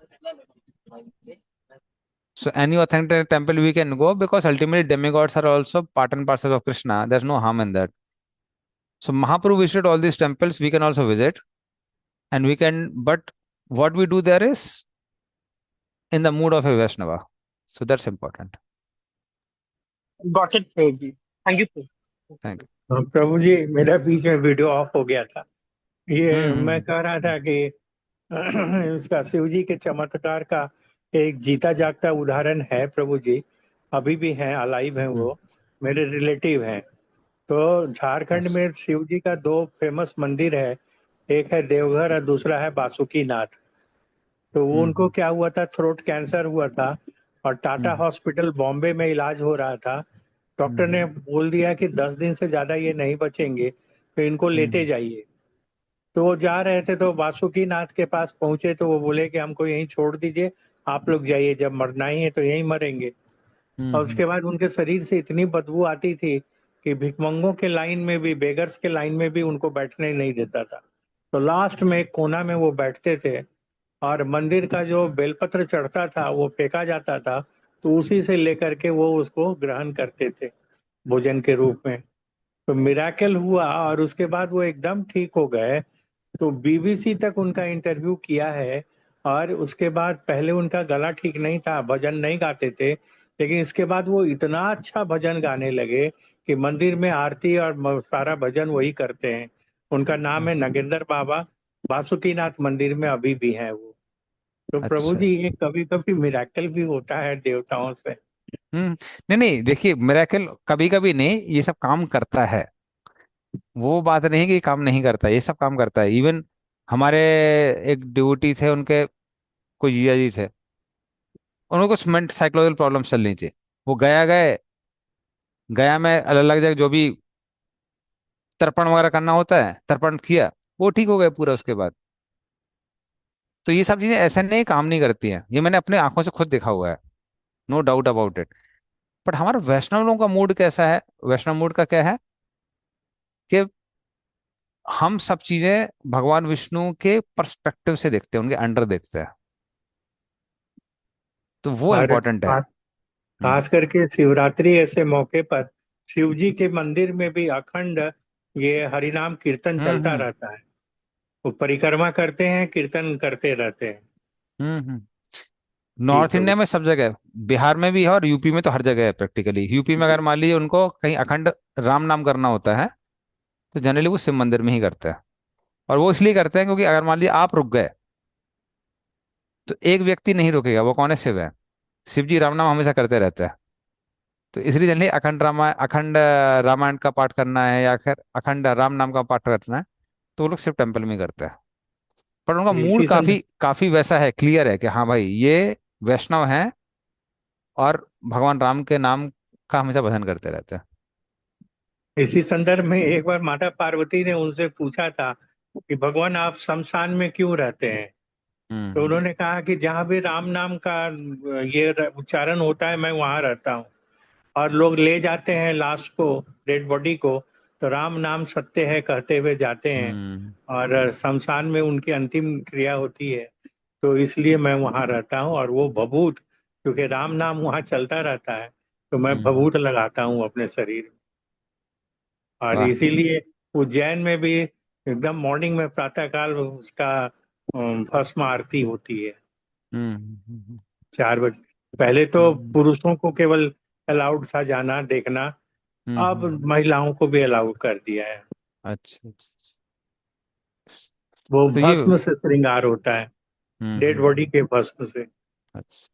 So any authentic temple we can go, because ultimately demigods are also part and parcel of Krishna. There's no harm in that. So Mahaprabhu visited all these temples. We can also visit, and we can. But what we do there is in the mood of a Vaishnava. So that's important. Got it, Prabhuji. Thank you, Prabhuji. Thank you. प्रभु जी, मेरा बीच में video of हो गया था। ये मैं हम्म। कह रहा था कि इसका शिव जी के चमत्कार का एक जीता जागता उदाहरण है प्रभु जी। अभी भी हैं, अलाइव हैं हम्म। वो, मेरे रिलेटिव हैं। तो झारखंड यस। में शिव जी का दो फेमस मंदिर है, एक है देवघर और दूसरा है बासुकीनाथ। तो वो उनको हम्म। क्या हुआ था, थ्रोट कैंसर हुआ था और टाटा हम्म। हॉस्पिटल बॉम्बे में इलाज हो रहा था। डॉक्टर हम्म। ने बोल दिया कि 10 दिन से ज्यादा ये नहीं बचेंगे, तो इनको लेते हम्म। जाइए। तो वो जा रहे थे, तो बासुकीनाथ के पास पहुंचे तो वो बोले कि हमको यहीं छोड़ दीजिए, आप लोग जाइए, जब मरना ही है तो यहीं मरेंगे। और हम्म। उसके बाद उनके शरीर से इतनी बदबू आती थी कि भिखमंगों के लाइन में भी, बेगर्स के लाइन में भी उनको बैठने नहीं देता था। तो लास्ट में एक कोना में वो बैठते थे और मंदिर का जो बेलपत्र चढ़ता था वो फेंका जाता था, तो उसी से लेकर के वो उसको ग्रहण करते थे भोजन के रूप में। तो मिराकल हुआ और उसके बाद वो एकदम ठीक हो गए। तो बीबीसी तक उनका इंटरव्यू किया है और उसके बाद पहले उनका गला ठीक नहीं था, भजन नहीं गाते थे, लेकिन इसके बाद वो इतना अच्छा भजन गाने लगे कि मंदिर में आरती और सारा भजन वही करते हैं। उनका नाम है नगेंद्र बाबा। बासुकीनाथ मंदिर में अभी भी है वो। तो प्रभु अच्छा जी, अच्छा। ये कभी कभी मिराकल भी होता है देवताओं से। नहीं नहीं, देखिए मिरेकल कभी कभी नहीं, ये सब काम करता है। वो बात नहीं कि काम नहीं करता, ये सब काम करता है। इवन हमारे एक ड्यूटी थे, उनके कोई जिया जी थे, उनको कुछ मेंट साइकोलॉजिकल प्रॉब्लम चल रही थी। वो गया गए, गया में अलग अलग जगह जो भी तर्पण वगैरह करना होता है, तर्पण किया, वो ठीक हो गए पूरा उसके बाद। तो ये सब चीजें ऐसे नहीं काम नहीं करती हैं, ये मैंने अपने आंखों से खुद देखा हुआ है। No doubt about it. But हमारा वैष्णव लोगों का मूड कैसा है? वैष्णव मूड का क्या है कि हम सब चीजें भगवान विष्णु के पर्सपेक्टिव से देखते हैं, उनके अंडर देखते हैं। तो वो और इम्पोर्टेंट है। हम्म खास करके शिवरात्रि ऐसे मौके पर शिव जी के मंदिर में भी अखंड ये हरिनाम कीर्तन चलता हम्म। रहता है। वो परिक्रमा करते हैं, कीर्तन करते रहते हैं। हम्म। जी नॉर्थ प्रभु। इंडिया में सब जगह है। बिहार में भी है और यूपी में तो हर जगह है प्रैक्टिकली। यूपी में अगर मान लीजिए उनको कहीं अखंड राम नाम करना होता है, तो जनरली वो शिव मंदिर में ही करते हैं। और वो इसलिए करते हैं क्योंकि अगर मान लीजिए आप रुक गए, तो एक व्यक्ति नहीं रुकेगा, वो कौन है? शिव है। शिव जी राम नाम हमेशा करते रहते हैं। तो इसलिए जनरली अखंड रामायण का पाठ करना है या फिर अखंड राम नाम का पाठ करना है, तो वो लोग शिव टेम्पल में ही करते हैं। पर उनका मूड इसी काफी संदर्भ काफी वैसा है, क्लियर है कि हाँ भाई ये वैष्णव है और भगवान राम के नाम का हमेशा भजन करते रहते हैं। इसी संदर्भ में एक बार माता पार्वती ने उनसे पूछा था कि भगवान आप शमशान में क्यों रहते हैं। तो हम्म। उन्होंने कहा कि जहाँ भी राम नाम का ये उच्चारण होता है, मैं वहां रहता हूँ। और लोग ले जाते हैं लाश को, डेड बॉडी को, तो राम नाम सत्य है कहते हुए जाते हैं। हम्म। और शमशान में उनकी अंतिम क्रिया होती है। तो इसलिए मैं वहां रहता हूँ, और वो भभूत, क्योंकि राम नाम वहां चलता रहता है, तो मैं हम्म। भभूत लगाता हूँ अपने शरीर में। और वाह। इसीलिए उज्जैन में भी एकदम मॉर्निंग में प्रातः काल उसका भस्म आरती होती है, हम्म। हम्म। 4 बजे। पहले तो हम्म। पुरुषों को केवल अलाउड था जाना देखना, अब हम्म। महिलाओं को भी अलाउ कर दिया है। अच्छा अच्छा। वो तो ये भस्म से श्रृंगार होता है, डेड बॉडी हम्म। के भस्म से। अच्छा।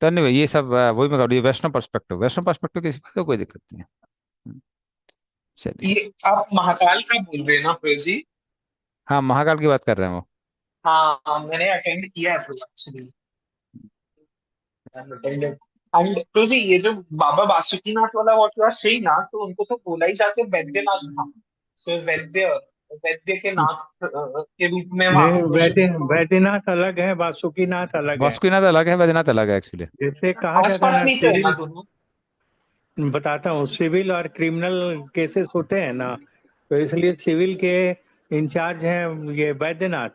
तो नहीं भाई, ये सब वही मैं कह रही हूँ, वैष्णव पर्सपेक्टिव किसी को कोई दिक्कत नहीं है। हम्म, चलिए। ये आप महाकाल का बोल रहे हैं ना फिर जी? हाँ, महाकाल की बात कर रहे हैं वो। हाँ, मैंने अटेंड किया है तो एक्चुअली। एंड तो जी, ये जो बाबा बासुकीनाथ वाला व्हाट यू आर सेइंग ना, तो उनको तो बोला ही जाते हैं वैद्यनाथ धाम। सो वैद्य, वैद्य के नाथ के रूप में वहां नहीं, पर शिव जी को वैद्यनाथ अलग है, वासुकीनाथ अलग है। वासुकीनाथ अलग है, वैद्यनाथ अलग है एक्चुअली। जैसे कहा आस जाता है पास ना, नहीं तो है ना सिविल, दोनों? बताता हूँ, सिविल और क्रिमिनल केसेस होते हैं ना, तो इसलिए सिविल के इंचार्ज हैं ये वैद्यनाथ,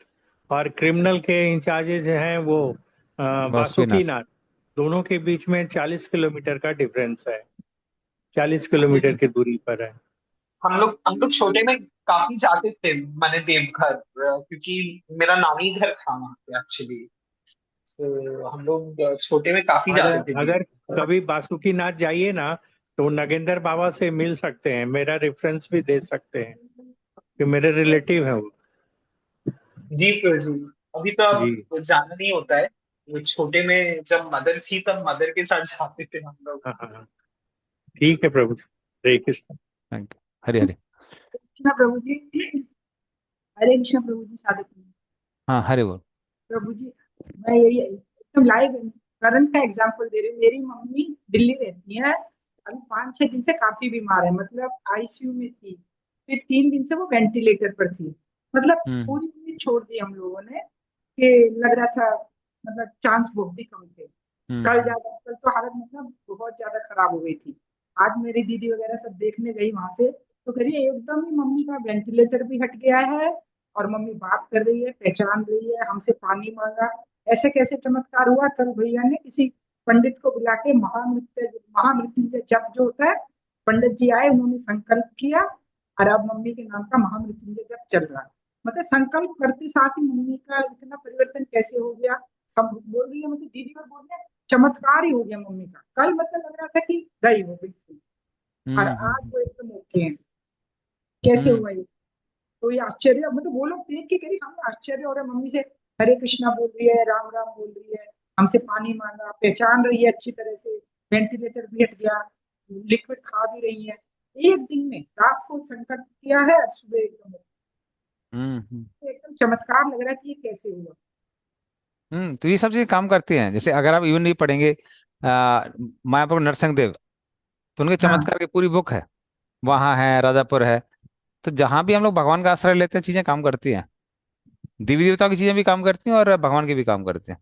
और क्रिमिनल के इंचार्जेज हैं वो वासुकीनाथ। वासुकीनाथ। दोनों के बीच में 40 किलोमीटर का डिफरेंस है, 40 किलोमीटर की दूरी पर है। हम लोग छोटे में काफी जाते थे मैंने देवघर, क्योंकि मेरा नानी घर था वहाँ पे एक्चुअली। तो हम लोग छोटे में काफी और जाते थे अगर देवघर। कभी बासुकीनाथ जाइए ना, तो नगेंद्र बाबा से मिल सकते हैं, मेरा रेफरेंस भी दे सकते हैं कि मेरे रिलेटिव हैं वो। जी फिर जी, अभी तो जी। अब जाना नहीं होता है। वो छोटे में जब मदर थी तब मदर के साथ जाते थे हम लोग। हाँ हाँ हाँ। ठीक है प्रभु, हरे कृष्ण। Thank you. हरे हरे। कृष्णा प्रभु जी। हरे कृष्ण प्रभु जी, साधक जी। हाँ, हरे बोल। प्रभु जी, मैं यही एकदम लाइव करंट का एग्जांपल दे रही हूँ। मेरी मम्मी दिल्ली रहती है, अभी 5-6 दिन से काफी बीमार है, मतलब आईसीयू में थी। फिर 3 दिन से वो वेंटिलेटर पर थी। मतलब हम्म। पूरी पूरी छोड़ दी हम लोगों ने, कि लग रहा था मतलब चांस बहुत ही कम थे। हम्म। कल तो हालत मतलब बहुत ज्यादा खराब हो गई थी। आज मेरी दीदी वगैरह सब देखने गई वहां से, तो कह रही है एकदम ही मम्मी का वेंटिलेटर भी हट गया है, और मम्मी बात कर रही है, पहचान रही है, हमसे पानी मांगा। ऐसे कैसे चमत्कार हुआ? कल भैया ने किसी पंडित को बुला के महामृत्युंजय जप जो होता है, पंडित जी आए, उन्होंने संकल्प किया, और अब मम्मी के नाम का महामृत्युंजय जप चल रहा है। मतलब संकल्प करते साथ ही मम्मी का इतना परिवर्तन कैसे हो गया। सब बोल रही है, मतलब दीदी और बोल रहे हैं चमत्कार ही हो गया मम्मी का। कल मतलब लग रहा था कि गई हो बिल्कुल, और आज हम्म। वो एकदम ओके है। कैसे हम्म। हुआ ये? तो ये आश्चर्य, मतलब वो लोग देख के करी हमें आश्चर्य हो रहा है, मम्मी से हरे कृष्णा बोल रही है, राम राम बोल रही है, हमसे पानी मांगा, पहचान रही है अच्छी तरह से, वेंटिलेटर भी हट गया, लिक्विड खा भी रही है। एक दिन में रात को संकट किया है और सुबह एकदम हम्म। एकदम चमत्कार लग रहा है कि ये कैसे हुआ। तो ये सब चीजें काम करती हैं। जैसे अगर आप इवन नहीं पढ़ेंगे मायापुर नरसिंहदेव, तो उनके हाँ, चमत्कार की पूरी बुक है, वहां है, राजापुर है। तो जहां भी हम लोग भगवान का आश्रय लेते हैं, चीजें काम करती हैं। देवी देवताओं की चीजें भी काम करती हैं और भगवान की भी काम करती हैं।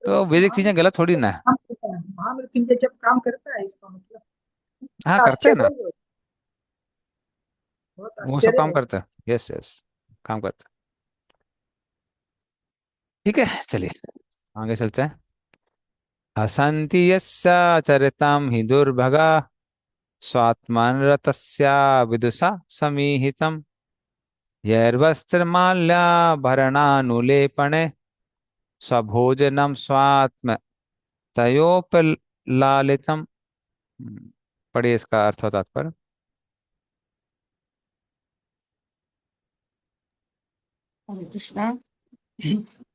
तो वैदिक चीजें गलत थोड़ी ना है। महामृत्युंजय जब काम करता है इसका मतलब हाँ, करते हैं आश्चर्य ना। है, बहुत वो सब आश्चर्य काम है। करते हैं, यस यस, काम करते हैं। ठीक है, चलिए आगे चलते हैं। हसन्ति यस्या चरितं हि दुर्भगा स्वात्मनरतस्या विदुषा समीहितम् यैर्वस्त्रमाल्याभरणानुलेपने स्वभोजनं स्वात्म तयोपलालितम्। पढ़िए इसका अर्थ और तात्पर्य। हरे कृष्णा।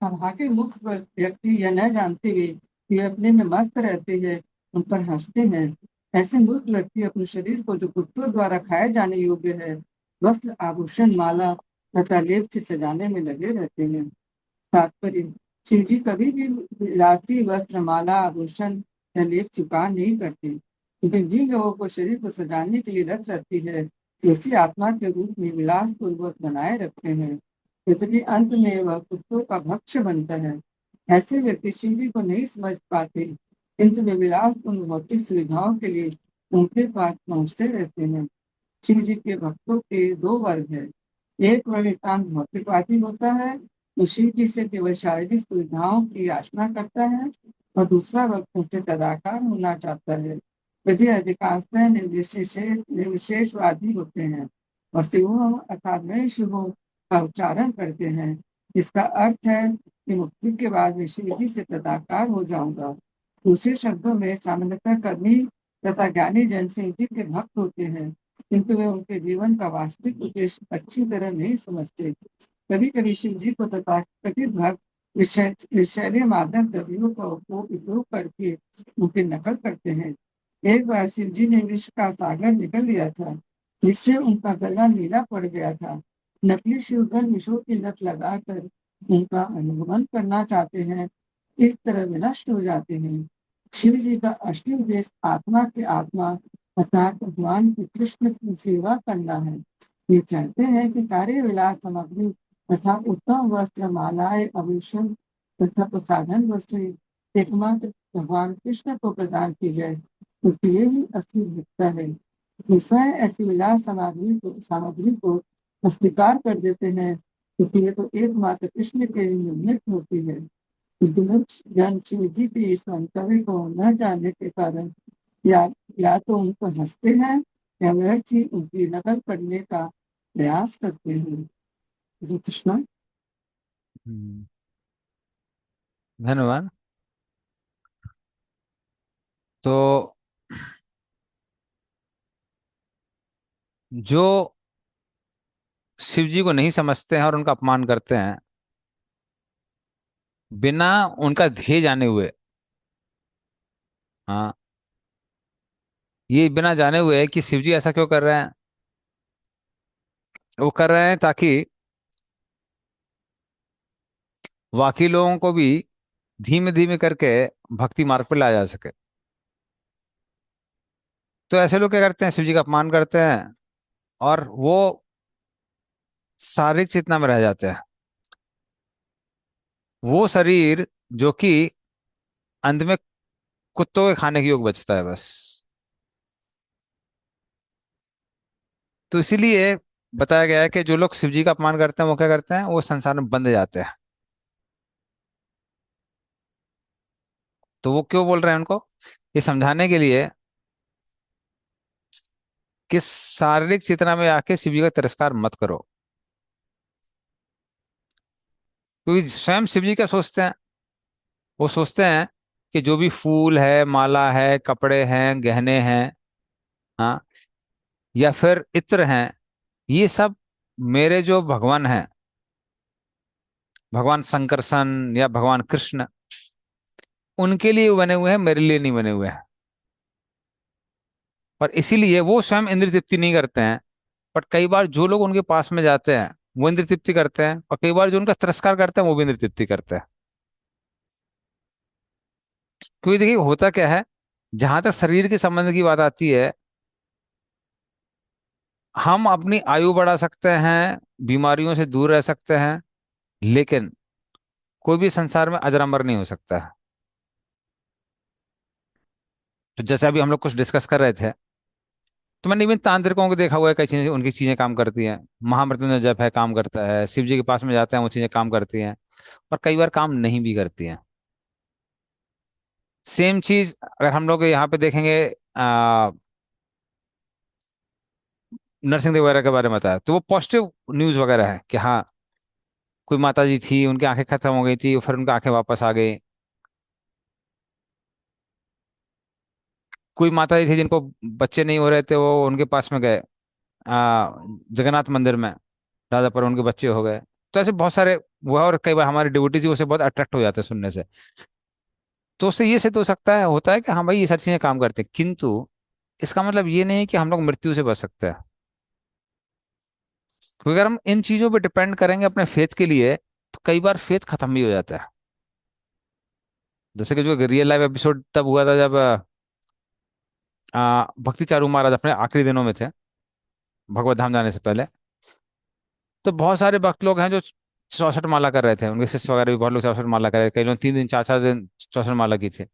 भाग्य मुख पर व्यक्ति यह न जानते हुए कि वे अपने में मस्त रहते हैं, उन पर हंसते हैं। ऐसे मूर्ख व्यक्ति अपने शरीर को जो कुत्तों द्वारा खाए जाने योग्य है, वस्त्र आभूषण माला तथा लेप से सजाने में लगे रहते हैं। तात्पर्य, शिव जी कभी भी राशि वस्त्र माला आभूषण या लेप चुका नहीं करते, लेकिन जिन लोगों को शरीर को सजाने के लिए रत रहती है, वे उसी आत्मा के रूप में विलास पूर्वक बनाए रखते हैं, यद्यपि अंत में वह कुत्तों का भक्ष्य बनता है। ऐसे व्यक्ति शिव जी को नहीं समझ पाते, किंतु वे विलासपूर्ण भौतिक सुविधाओं के लिए उनके पास पहुंचते रहते हैं। शिव जी के भक्तों के दो वर्ग है। एक वर्ग एकांत भौतिकवादी होता है, जो शिव जी से केवल शारीरिक सुविधाओं की याचना करता है, और दूसरा वर्ग उनसे तदाकार होना चाहता है। यदि अधिकांशतः निर्विशेषवादी होते हैं और शिवों अर्थात मैं शुभों का उच्चारण करते हैं, इसका अर्थ है कि मुक्ति के बाद मैं शिव जी से तदाकार हो जाऊंगा। दूसरे शब्दों में सामान्यतः कर्मी तथा ज्ञानी जन शिव जी के भक्त होते हैं, किंतु वे उनके जीवन का वास्तविक उद्देश्य अच्छी तरह नहीं समझते। कभी कभी शिव जी को तथाकथित भक्त विषैले मादक द्रव्यों का उपयोग करके उनकी नकल करते हैं। एक बार शिव जी ने विष का सागर निकल लिया था, जिससे उनका गला नीला पड़ गया था। नकली शिवगण विषों की लत लगाकर उनका अनुगमन करना चाहते हैं, इस तरह विनष्ट हो जाते हैं। शिव जी का असली उद्देश्य आत्मा की आत्मा अर्थात भगवान की कृष्ण की सेवा करना है। ये चाहते हैं कि सारे विलास सामग्री तथा उत्तम वस्त्र मालाएं आभूषण तथा प्रसाधन वस्तु एकमात्र भगवान कृष्ण को प्रदान की जाए, क्योंकि ये ही असली भक्ता है। वे स्वयं ऐसी विलास सामग्री को अस्वीकार कर देते हैं, क्योंकि ये तो एकमात्र कृष्ण के लिए निर्मित होती है। जन शिव जी की इस मंतव्य को न जानने के कारण या या तो उन पर हंसते हैं या व्यर्थ ही उनकी नकल करने का प्रयास करते हैं। हरे कृष्णा। हम्म, धन्यवाद। तो जो शिव जी को नहीं समझते हैं और उनका अपमान करते हैं बिना उनका ध्येय जाने हुए, हाँ, ये बिना जाने हुए कि शिव जी ऐसा क्यों कर रहे हैं, वो कर रहे हैं ताकि बाकी लोगों को भी धीमे धीमे करके भक्ति मार्ग पर लाया जा सके। तो ऐसे लोग क्या करते हैं, शिव जी का अपमान करते हैं और वो शारीरिक चेतना में रह जाते हैं। वो शरीर जो कि अंत में कुत्तों के खाने के योग बचता है बस। तो इसीलिए बताया गया है कि जो लोग शिव जी का अपमान करते हैं वो क्या करते हैं, वो संसार में बंध जाते हैं। तो वो क्यों बोल रहे हैं उनको, ये समझाने के लिए कि शारीरिक चेतना में आके शिव जी का तिरस्कार मत करो। क्योंकि स्वयं शिव जी क्या सोचते हैं, वो सोचते हैं कि जो भी फूल है, माला है, कपड़े हैं, गहने हैं, हाँ, या फिर इत्र हैं, ये सब मेरे जो भगवान हैं, भगवान शंकरसन या भगवान कृष्ण, उनके लिए बने हुए हैं, मेरे लिए नहीं बने हुए हैं। और इसीलिए वो स्वयं इंद्र तृप्ति नहीं करते हैं। बट कई बार जो लोग उनके पास में जाते हैं वो इंद्र तृप्ति करते हैं, और कई बार जो उनका तिरस्कार करते हैं वो भी इंद्र तृप्ति करते हैं। क्योंकि देखिए होता क्या है, जहां तक शरीर के संबंध की बात आती है, हम अपनी आयु बढ़ा सकते हैं, बीमारियों से दूर रह सकते हैं, लेकिन कोई भी संसार में अजर अमर नहीं हो सकता है। तो जैसे अभी हम लोग कुछ डिस्कस कर रहे थे, तो मैंने इवन तांत्रिकों को देखा हुआ है, कई चीजें उनकी चीजें काम करती हैं। महामृत्युंजय जप है, काम करता है। शिव जी के पास में जाते हैं, वो चीजें काम करती हैं। और कई बार काम नहीं भी करती हैं। सेम चीज अगर हम लोग यहाँ पे देखेंगे, आ, नरसिंह देव वगैरह के बारे में बताया, तो वो पॉजिटिव न्यूज वगैरह है कि हाँ, कोई माता जी थी, उनकी आंखें खत्म हो गई थी, फिर उनकी आंखें वापस आ गई। कोई माता जी थी जिनको बच्चे नहीं हो रहे थे, वो उनके पास में गए, जगन्नाथ मंदिर में, राधा पर उनके बच्चे हो गए। तो ऐसे बहुत सारे वो है, और कई बार हमारे डिवोटी जी उसे बहुत अट्रैक्ट हो जाते हैं सुनने से। तो उससे ये सिद्ध हो सकता है, होता है कि हाँ भाई, ये सारी चीजें काम करते हैं, किंतु इसका मतलब ये नहीं कि हम लोग मृत्यु से बच सकते हैं। क्योंकि अगर हम इन चीजों पे डिपेंड करेंगे अपने फेथ के लिए, तो कई बार फेथ खत्म भी हो जाता है। जैसे कि जो रियल लाइफ एपिसोड तब हुआ था जब भक्ति चारू महाराज अपने आखिरी दिनों में थे, भगवत धाम जाने से पहले। तो बहुत सारे भक्त लोग हैं जो 64 माला कर रहे थे, उनके शिष्य वगैरह भी बहुत लोग 64 माला कर रहे थे, कई लोग 3 दिन 4 4 दिन 64 माला की थे।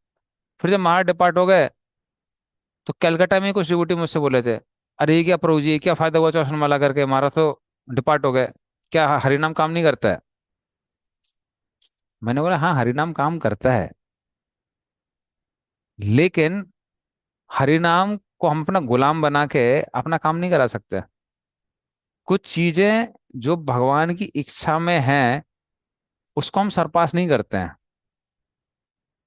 फिर जब महाराज डिपार्ट हो गए, तो कलकत्ता में ही कुछ डिवोटी मुझसे बोले थे, अरे ये क्या प्रभु जी, ये क्या फायदा हुआ 64 माला करके, हमारा तो डिपार्ट हो गए, क्या हरिनाम काम नहीं करता है? मैंने बोला हाँ, हरिनाम काम करता है, लेकिन हरिनाम को हम अपना गुलाम बना के अपना काम नहीं करा सकते। कुछ चीजें जो भगवान की इच्छा में हैं, उसको हम सरपास नहीं करते हैं।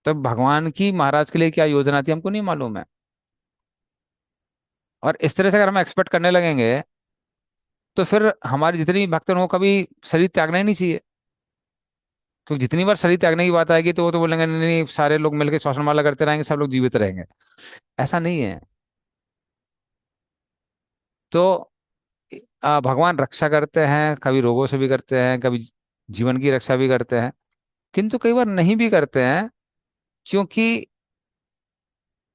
तो भगवान की महाराज के लिए क्या योजना थी हमको नहीं मालूम है। और इस तरह से अगर हम एक्सपेक्ट करने लगेंगे, तो फिर हमारे जितने भी भक्त हैं उनको कभी शरीर त्यागना ही नहीं चाहिए। क्योंकि जितनी बार शरीर त्यागने की बात आएगी, तो वो तो बोलेंगे नहीं नहीं, सारे लोग मिलकर श्वासन माला करते रहेंगे, सब लोग जीवित रहेंगे। ऐसा नहीं है। तो भगवान रक्षा करते हैं, कभी रोगों से भी करते हैं, कभी जीवन की रक्षा भी करते हैं, किंतु कई बार नहीं भी करते हैं। क्योंकि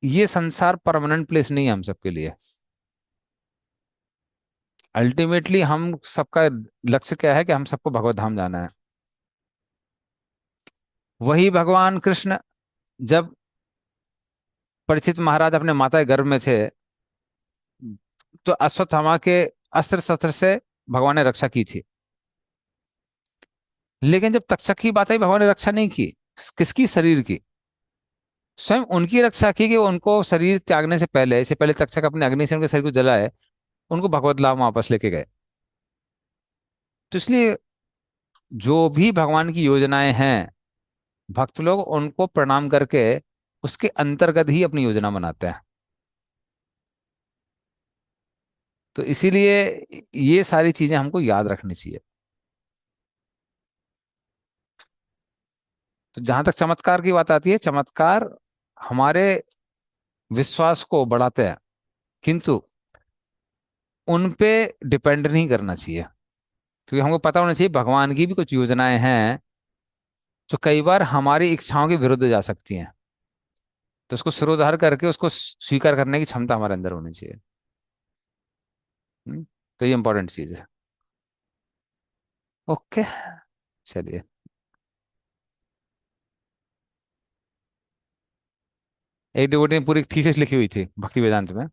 ये संसार परमानेंट प्लेस नहीं है हम सबके लिए। अल्टीमेटली हम सबका लक्ष्य क्या है कि हम सबको भगवत धाम जाना है। वही भगवान कृष्ण जब परीक्षित महाराज अपने माता के गर्भ में थे, तो अश्वत्थामा के अस्त्र शस्त्र से भगवान ने रक्षा की थी। लेकिन जब तक्षक की बात आई, भगवान ने रक्षा नहीं की। किसकी? शरीर की। स्वयं उनकी रक्षा की कि उनको शरीर त्यागने से पहले, इससे पहले तक्षक अपने अग्नि से उनके शरीर को जलाए, उनको भगवत धाम वापस लेके गए। तो इसलिए जो भी भगवान की योजनाएं हैं, भक्त लोग उनको प्रणाम करके उसके अंतर्गत ही अपनी योजना बनाते हैं। तो इसीलिए ये सारी चीजें हमको याद रखनी चाहिए। तो जहां तक चमत्कार की बात आती है, चमत्कार हमारे विश्वास को बढ़ाते हैं, किंतु उन पे डिपेंड नहीं करना चाहिए। क्योंकि हमको पता होना चाहिए भगवान की भी कुछ योजनाएं हैं जो कई बार हमारी इच्छाओं के विरुद्ध जा सकती हैं। तो उसको सिरोधार करके उसको स्वीकार करने की क्षमता हमारे अंदर होनी चाहिए। तो ये इंपॉर्टेंट चीज है। ओके, चलिए। एक डिवोटी ने पूरी थीसिस लिखी हुई थी भक्ति वेदांत में,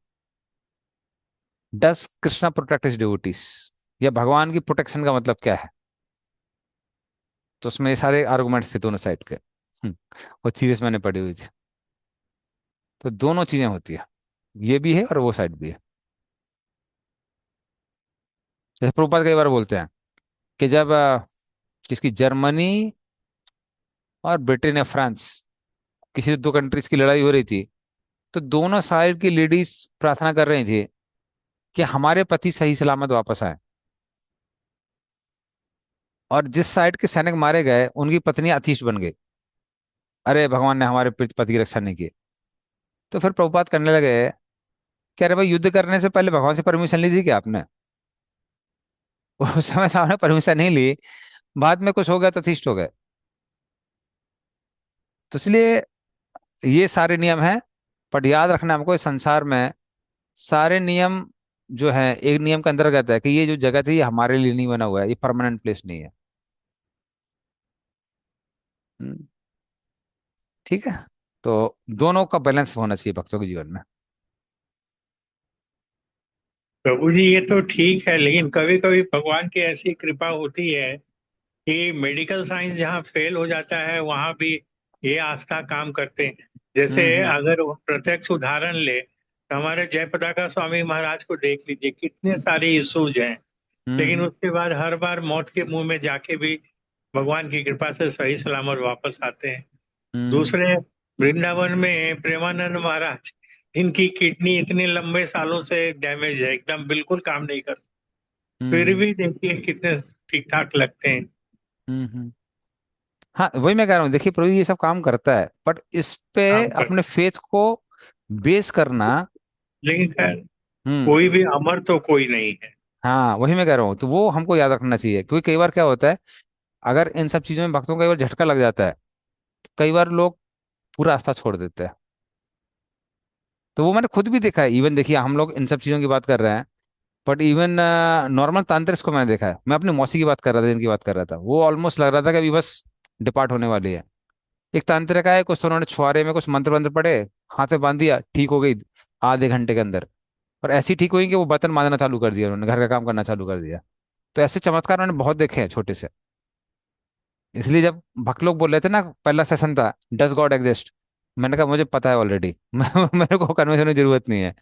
डस कृष्णा प्रोटेक्ट हिज डिवोटीज, या भगवान की प्रोटेक्शन का मतलब क्या है। तो उसमें ये सारे आर्गुमेंट्स थे दोनों साइड के। वो थीसिस मैंने पढ़ी हुई थी। तो दोनों चीजें होती है, ये भी है और वो साइड भी है। जैसे प्रभुपाद कई बार बोलते हैं कि जब किसकी, जर्मनी और ब्रिटेन या फ्रांस, किसी दो कंट्रीज की लड़ाई हो रही थी। तो दोनों साइड की लेडीज प्रार्थना कर रही थी कि हमारे पति सही सलामत वापस आए। और जिस साइड के सैनिक मारे गए उनकी पत्नियां अतीश बन गई, अरे भगवान ने हमारे पति की रक्षा नहीं की। तो फिर प्रभुपात करने लगे कि अरे भाई, युद्ध करने से पहले भगवान से परमिशन ली थी क्या आपने? उस समय सामने परमिशन नहीं ली, बाद में कुछ हो गया तो अतिष्ठ हो गए। तो इसलिए ये सारे नियम हैं। बट याद रखना हमको, इस संसार में सारे नियम जो है एक नियम के अंतर्गत है कि ये जो जगत है ये हमारे लिए नहीं बना हुआ है, ये परमानेंट प्लेस नहीं है। हम्म, ठीक है। तो दोनों का बैलेंस होना चाहिए भक्तों के जीवन में। प्रभु जी ये तो ठीक है, लेकिन कभी कभी भगवान की ऐसी कृपा होती है कि मेडिकल साइंस जहाँ फेल हो जाता है वहां भी ये आस्था काम करते हैं। जैसे हम्म। अगर वो प्रत्यक्ष उदाहरण ले तो हमारे जयप्रकाश स्वामी महाराज को देख लीजिए, कितने सारे इश्यूज हैं, लेकिन हम्म। उसके बाद हर बार मौत के मुंह में जाके भी भगवान की कृपा से सही सलामत वापस आते हैं। हम्म। दूसरे, वृंदावन में प्रेमानंद महाराज, जिनकी किडनी इतने लंबे सालों से डैमेज है, एकदम बिल्कुल काम नहीं करती, फिर हम्म। भी देखिए कितने ठीक ठाक लगते हैं, हम्म। हाँ, वही मैं कह रहा हूँ, देखिए प्रभु ये सब काम करता है, बट इस पे काम कर। अपने फेथ को बेस करना। लेकिन खैर, हम्म। कोई भी अमर तो कोई नहीं है। हाँ, वही मैं कह रहा हूँ, तो वो हमको याद रखना चाहिए, क्योंकि कई बार क्या होता है, अगर इन सब चीजों में भक्तों को कई बार झटका लग जाता है, तो कई बार लोग पूरा रास्ता छोड़ देते हैं। तो वो मैंने खुद भी देखा है। इवन देखिए, हम लोग इन सब चीजों की बात कर रहे हैं, बट इवन नॉर्मल तांत्रिक को मैंने देखा है। मैं अपनी मौसी की बात कर रहा था, इनकी बात कर रहा था, वो ऑलमोस्ट लग रहा था कि अभी बस डिपार्ट होने वाली है। एक तांत्रिक आया, कुछ तो उन्होंने छुआरे में कुछ मंत्र वंत्र पढ़े, हाथ में बांध दिया, ठीक हो गई आधे घंटे के अंदर। और ऐसी ठीक हुई कि वो बर्तन मांजना चालू कर दिया, उन्होंने घर का काम करना चालू कर दिया। तो ऐसे चमत्कार मैंने बहुत देखे हैं छोटे से। इसलिए जब भक्त लोग बोल रहे थे ना, पहला सेशन था, डज गॉड एग्जिस्ट, मैंने कहा मुझे पता है ऑलरेडी। मेरे को कन्वेंशन की जरूरत नहीं है।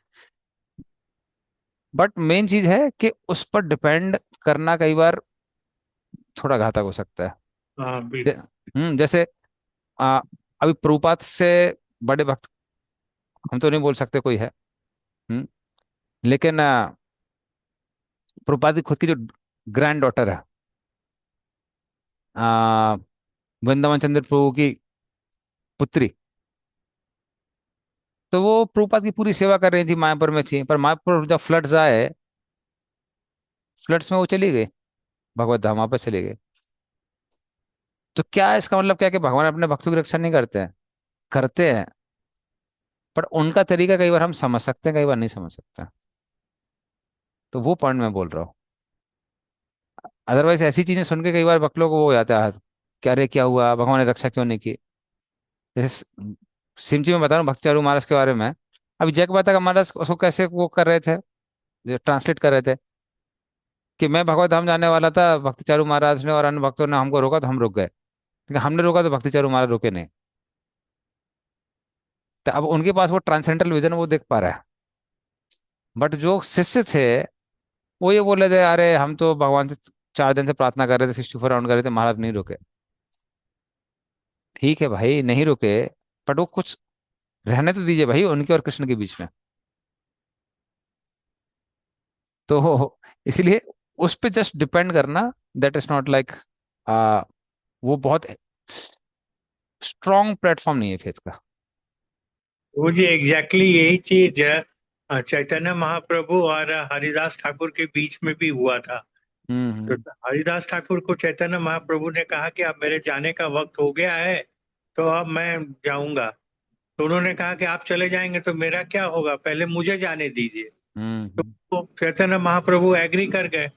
बट मेन चीज है कि उस पर डिपेंड करना कई बार थोड़ा घातक हो सकता है। हाँ जे- बिल्कुल। जैसे आ, अभी प्रभुपाद से बड़े भक्त हम तो नहीं बोल सकते कोई है। हम्म, लेकिन प्रभुपाद की खुद की जो ग्रैंड डॉटर है, आ, वृंदावन चंद्र प्रभु की पुत्री, तो वो प्रभुपाद की पूरी सेवा कर रही थी, मायापुर में थी। पर मायापुर जब फ्लड्स आए, फ्लड्स में वो चली गई, भगवत धाम वापस चली गई। तो क्या इसका मतलब क्या है कि भगवान अपने भक्तों की रक्षा नहीं करते हैं? करते हैं, पर उनका तरीका कई बार हम समझ सकते हैं, कई बार नहीं समझ सकते। तो वो पॉइंट मैं बोल रहा हूँ। अदरवाइज ऐसी चीजें सुन के कई बार भक्त लोग वो हो जाता है कि अरे क्या हुआ, भगवान ने रक्षा क्यों नहीं की। जैसे सिमची में बता रहा हूँ भक्त चारू महाराज के बारे में। अभी जय बता का महाराज उसको कैसे वो कर रहे थे, जो ट्रांसलेट कर रहे थे, कि मैं भगवत धाम जाने वाला था, भक्ति चारू महाराज ने और अन्य भक्तों ने हमको रोका तो हम रुक गए, लेकिन हमने रोका तो भक्ति चारू महाराज रुके नहीं। तो अब उनके पास वो ट्रांसेंडल विजन वो देख पा रहा है। बट जो शिष्य थे वो ये बोले थे, अरे हम तो भगवान से 4 दिन से प्रार्थना कर रहे थे, 64 राउंड कर रहे थे, महाराज नहीं रुके। ठीक है भाई, नहीं रुके, बट वो कुछ रहने तो दीजिए भाई उनके और कृष्ण के बीच में। तो इसलिए उस पे जस्ट डिपेंड करना, दैट इज नॉट लाइक, वो बहुत स्ट्रॉन्ग प्लेटफॉर्म नहीं है फेथ का। वो जी एग्जैक्टली यही चीज चैतन्य महाप्रभु और हरिदास ठाकुर के बीच में भी हुआ था। हम्म। तो हम्म। हरिदास ठाकुर को चैतन्य महाप्रभु ने कहा कि अब मेरे जाने का वक्त हो गया है, तो अब मैं जाऊंगा। तो उन्होंने कहा कि आप चले जाएंगे तो मेरा क्या होगा, पहले मुझे जाने दीजिए। हम्म। तो चैतन्य महाप्रभु एग्री कर गए।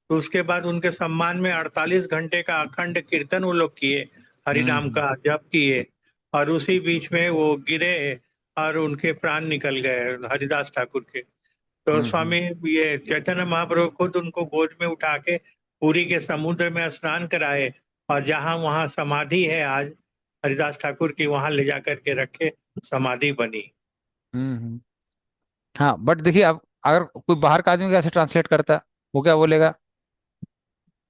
तो उसके बाद उनके सम्मान में 48 घंटे का अखंड कीर्तन वो लोग किए, हम्म। हरिनाम का जप किए। और उसी बीच में वो गिरे और उनके प्राण निकल गए हरिदास ठाकुर के। तो हम्म। स्वामी ये चैतन्य महाप्रभु खुद उनको गोद में उठा के पुरी के समुद्र में स्नान कराए, और जहाँ वहाँ समाधि है आज हरिदास ठाकुर की, वहां ले जा करके रखे, समाधि बनी। हम्म। हाँ, बट देखिए अब अगर कोई बाहर का आदमी कैसे ट्रांसलेट करता है, वो क्या बोलेगा?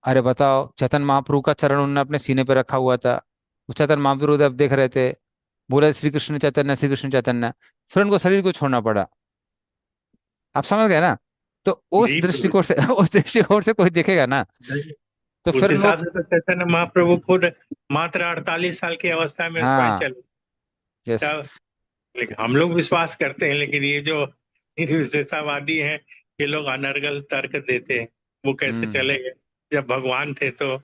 अरे बताओ, चैतन्य महाप्रभु का चरण उन्होंने अपने सीने पे रखा हुआ था। उस चैतन्य महाप्रभु जब देख रहे थे, बोले श्री कृष्ण चैतन्य, श्री कृष्ण चैतन्य। फिर उनको शरीर को छोड़ना पड़ा। आप समझ गए ना? तो उस जी दृष्टिकोण प्रभु से उस दृष्टिकोण से कोई देखेगा ना, जी। तो उस फिर हिसाब लोग। से तो चैतन्य महाप्रभु खुद मात्र 48 साल की अवस्था में स्वयं हाँ। चले। यस। तब लेकिन हम लोग विश्वास करते हैं, लेकिन ये जो निर्विशेषतावादी हैं, ये लोग अनर्गल तर्क देते हैं। वो कैसे हम्म चले गए जब भगवान थे तो।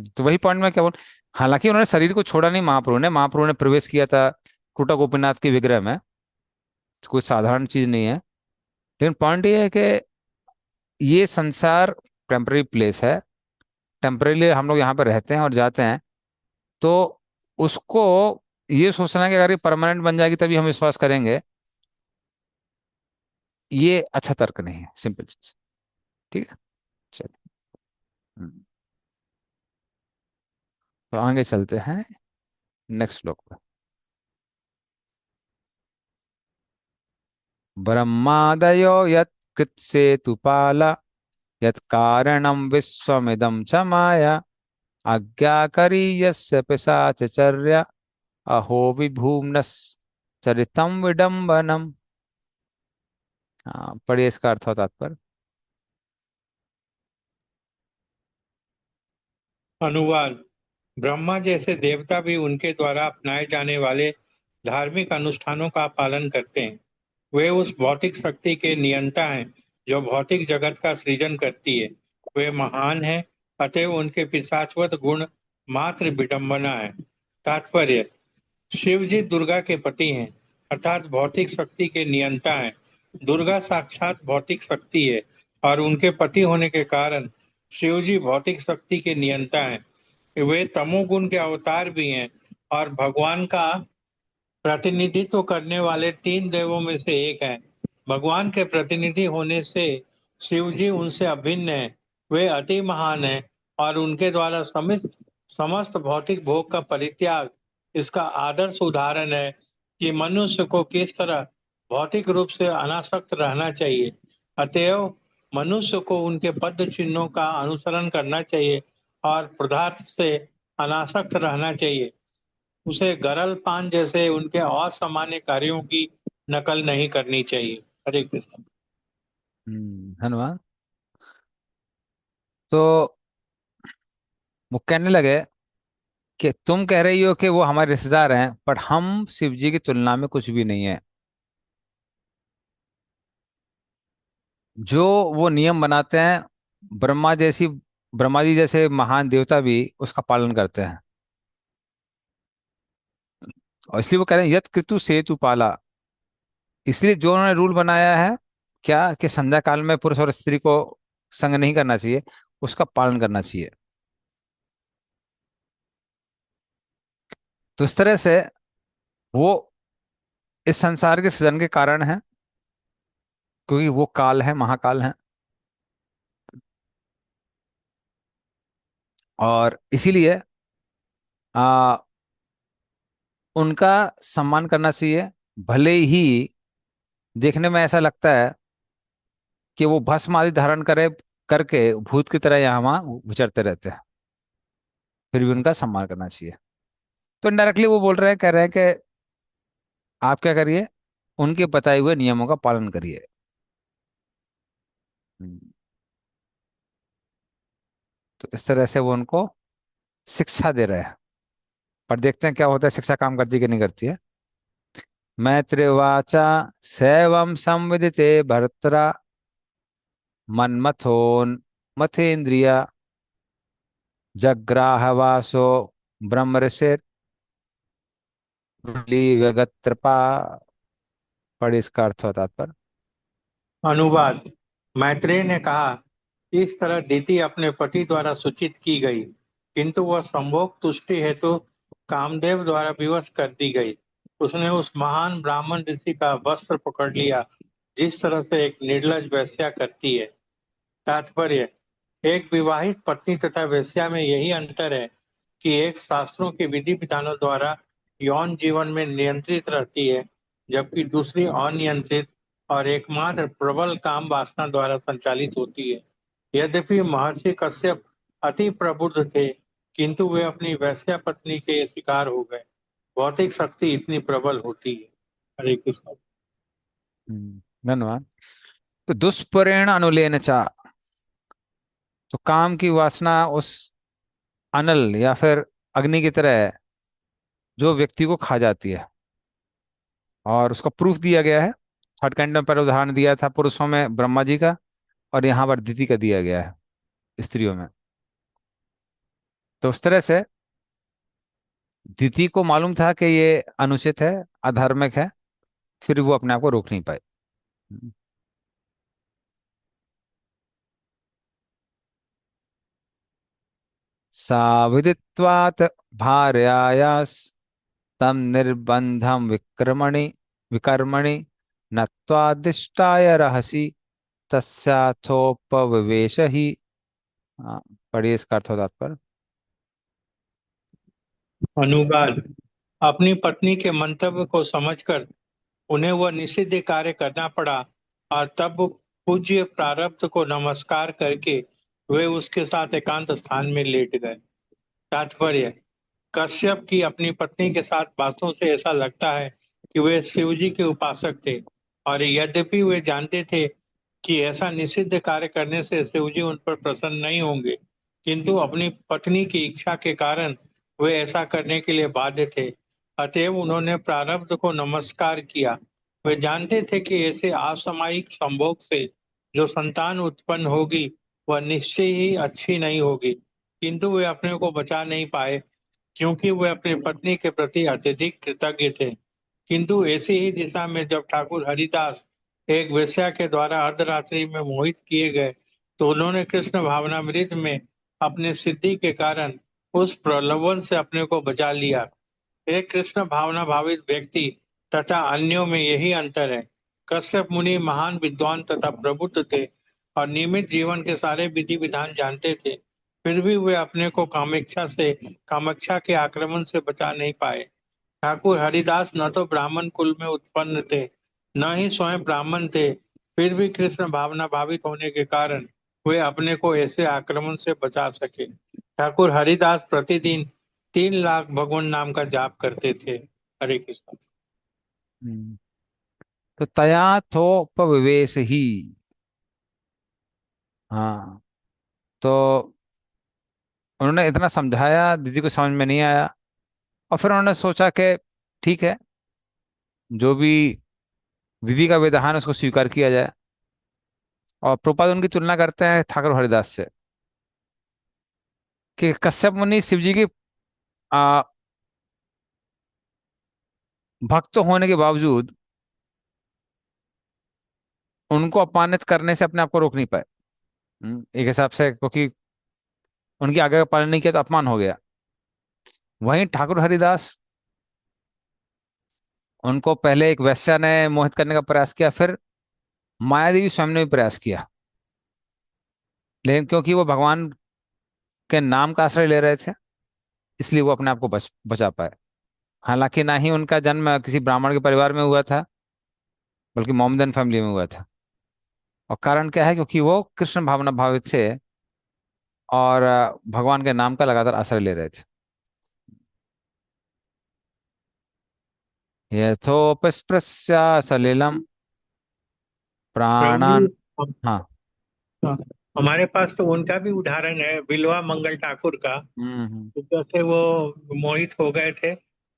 तो वही पॉइंट में क्या बोल। हालांकि उन्होंने शरीर को छोड़ा नहीं, महाप्रभु ने प्रवेश किया था कुटा गोपीनाथ के विग्रह में। कोई साधारण चीज नहीं है। लेकिन पॉइंट ये है कि ये संसार टेम्पररी प्लेस है। टेम्पररी हम लोग यहाँ पे रहते हैं और जाते हैं। तो उसको ये सोचना है कि अगर ये परमानेंट बन जाएगी तभी हम विश्वास करेंगे, ये अच्छा तर्क नहीं है। सिंपल चीज। ठीक है। चलिए। हम्म, तो आगे चलते हैं नेक्स्ट श्लोक पर। ब्रह्मादयो यत्कृत्सेतुपाल यत्कारणं विश्वमिदं च माया आज्ञाकरी यस्य पिशाचर्या अहो विभूम्नस् चरितं विडम्बनम्। हाँ, पढ़िए इसका अर्थ और तात्पर्य। अनुवाद। ब्रह्मा जैसे देवता भी उनके द्वारा अपनाए जाने वाले धार्मिक अनुष्ठानों का पालन करते हैं। वे उस भौतिक शक्ति के नियंता हैं जो भौतिक जगत का सृजन करती है। वे महान हैं, अतएव उनके पिशाचवत गुण मात्र विडंबना है। तात्पर्य। शिव जी दुर्गा के पति हैं, अर्थात भौतिक शक्ति के नियंता हैं। दुर्गा साक्षात भौतिक शक्ति है और उनके पति होने के कारण शिव जी भौतिक शक्ति के नियंता हैं। वे तमोगुण के अवतार भी हैं और भगवान का प्रतिनिधित्व करने वाले तीन देवों में से एक हैं। भगवान के प्रतिनिधि होने से शिव जी उनसे अभिन्न हैं। वे अति महान हैं और उनके द्वारा समस्त समस्त भौतिक भोग का परित्याग इसका आदर्श उदाहरण है कि मनुष्य को किस तरह भौतिक रूप से अनासक्त रहना चाहिए। अतएव मनुष्य को उनके पद चिन्हों का अनुसरण करना चाहिए और पदार्थ से अनासक्त रहना चाहिए। उसे गरल पान जैसे उनके असामान्य कार्यों की नकल नहीं करनी चाहिए। हरे कृष्ण। धन्यवाद। तो वो कहने लगे कि तुम कह रही हो कि वो हमारे रिश्तेदार हैं, पर हम शिव जी की तुलना में कुछ भी नहीं है। जो वो नियम बनाते हैं, ब्रह्मा जी जैसे महान देवता भी उसका पालन करते हैं। और इसलिए वो कह रहे हैं यत कृतु सेतु पाला। इसलिए जो उन्होंने रूल बनाया है, क्या कि संध्या काल में पुरुष और स्त्री को संग नहीं करना चाहिए, उसका पालन करना चाहिए। तो इस तरह से वो इस संसार के सृजन के कारण है, क्योंकि वो काल है, महाकाल है। और इसीलिए आ, उनका सम्मान करना चाहिए। भले ही देखने में ऐसा लगता है कि वो भस्म आदि धारण करे करके भूत की तरह यहाँ वहाँ विचरते रहते हैं, फिर भी उनका सम्मान करना चाहिए। तो इनडायरेक्टली वो बोल रहे हैं, कह रहे हैं कि आप क्या करिए, उनके बताए हुए नियमों का पालन करिए। हम्म, तो इस तरह से वो उनको शिक्षा दे रहे हैं। पर देखते हैं क्या होता है, शिक्षा काम करती है कि नहीं करती है। मैत्रेवाचा सैवं संविदिते भर्त्रा मन्मथोन मथेन्द्रिया जग्राहवासो ब्रह्म ऋषि व्यगत्रपा। पढ़ इसका अर्थ होता पर। अनुवाद। मैत्रेय ने कहा, इस तरह दीति अपने पति द्वारा सूचित की गई, किंतु वह संभोग तुष्टि हेतु कामदेव द्वारा विवश कर दी गई। उसने उस महान ब्राह्मण ऋषि का वस्त्र पकड़ लिया, जिस तरह से एक निर्लज वेश्या करती है। तात्पर्य। एक विवाहित पत्नी तथा वेश्या में यही अंतर है कि एक शास्त्रों के विधि विधानों द्वारा यौन जीवन में नियंत्रित रहती है, जबकि दूसरी अनियंत्रित और एकमात्र प्रबल काम वासना द्वारा संचालित होती है। यद्यपि महर्षि कश्यप अति प्रबुद्ध थे, किंतु वे अपनी वैश्या पत्नी के शिकार हो गए। भौतिक शक्ति इतनी प्रबल होती है। हरे कृष्ण। धन्यवाद। तो दुष्परेण अनुलेन चा, तो काम की वासना उस अनल या फिर अग्नि की तरह है जो व्यक्ति को खा जाती है। और उसका प्रूफ दिया गया है। थर्ड कैंटो में पहले उदाहरण दिया था पुरुषों में ब्रह्मा जी का, और यहाँ पर दिति का दिया गया है स्त्रियों में। तो उस तरह से दिति को मालूम था कि ये अनुचित है, अधार्मिक है, फिर वो अपने आप को रोक नहीं पाई। साविदित्वात् भार्यायास् तम निर्बंधम विकर्मणि नत्वादिष्टाय रहसि तस्याथोपविवेश ही। हाँ, पढ़िए इसका अर्थ होता पर। अनुवाद। अपनी पत्नी के मंतव्य को समझकर उन्हें वह निषिद्ध कार्य करना पड़ा, और तब पूज्य प्रारब्ध को नमस्कार करके वे उसके साथ एकांत स्थान में लेट गए। तात्पर्य। कश्यप की अपनी पत्नी के साथ बातों से ऐसा लगता है कि वे शिवजी के उपासक थे, और यद्यपि वे जानते थे कि ऐसा निषिद्ध कार्य करने से शिवजी उन पर प्रसन्न नहीं होंगे, किंतु अपनी पत्नी की इच्छा के कारण वे ऐसा करने के लिए बाध्य थे। अतएव उन्होंने प्रारब्ध को नमस्कार किया। वे जानते थे कि ऐसे असामयिक संभोग से जो संतान उत्पन्न होगी वह निश्चय ही अच्छी नहीं होगी, किंतु वे अपने को बचा नहीं पाए, क्योंकि वे अपनी पत्नी के प्रति अत्यधिक कृतज्ञ थे। किंतु ऐसी ही दिशा में जब ठाकुर हरिदास एक वेश्या के द्वारा अर्धरात्रि में मोहित किए गए, तो उन्होंने कृष्ण भावनामृत में अपने सिद्धि के कारण उस प्रलोभन से अपने को बचा लिया। एक कृष्ण भावना भावित व्यक्ति तथा अन्यों में यही अंतर है। कश्यप मुनि महान विद्वान तथा प्रबुद्ध थे और नियमित जीवन के सारे विधि विधान जानते थे, फिर भी वे अपने को कामाक्षा के आक्रमण से बचा नहीं पाए। ठाकुर हरिदास न तो ब्राह्मण कुल में उत्पन्न थे, न ही स्वयं ब्राह्मण थे, फिर भी कृष्ण भावना भावित होने के कारण वे अपने को ऐसे आक्रमण से बचा सके। ठाकुर हरिदास प्रतिदिन 3 लाख भगवान नाम का जाप करते थे। हरे कृष्ण। हम्म, तो तया थोपविवेश ही। हाँ, तो उन्होंने इतना समझाया, दीदी को समझ में नहीं आया, और फिर उन्होंने सोचा कि ठीक है, जो भी विधि का विधान है उसको स्वीकार किया जाए। और प्रभुपाद उनकी तुलना करते हैं ठाकुर हरिदास से, कि कश्यप मुनि शिव जी की आ, भक्त होने के बावजूद उनको अपमानित करने से अपने आप को रोक नहीं पाए। एक हिसाब से, क्योंकि उनकी आज्ञा का पालन नहीं किया तो अपमान हो गया। वहीं ठाकुर हरिदास, उनको पहले एक वैश्या ने मोहित करने का प्रयास किया, फिर माया देवी स्वयं ने भी प्रयास किया, लेकिन क्योंकि वो भगवान के नाम का आश्रय ले रहे थे, इसलिए वो अपने आप को बचा पाए। हालांकि ना ही उनका जन्म किसी ब्राह्मण के परिवार में हुआ था, बल्कि मोमदन फैमिली में हुआ था। और कारण क्या है? क्योंकि वो कृष्ण भावना भावित थे, और भगवान के नाम का लगातार आश्रय ले रहे थे। यथोपस्पृश्य सलिलम प्रभु जी, प्राणान। हाँ। हम- हमारे पास तो उनका भी उदाहरण है, बिलवा मंगल ठाकुर का। हम्म। तो जैसे वो मोहित हो गए थे,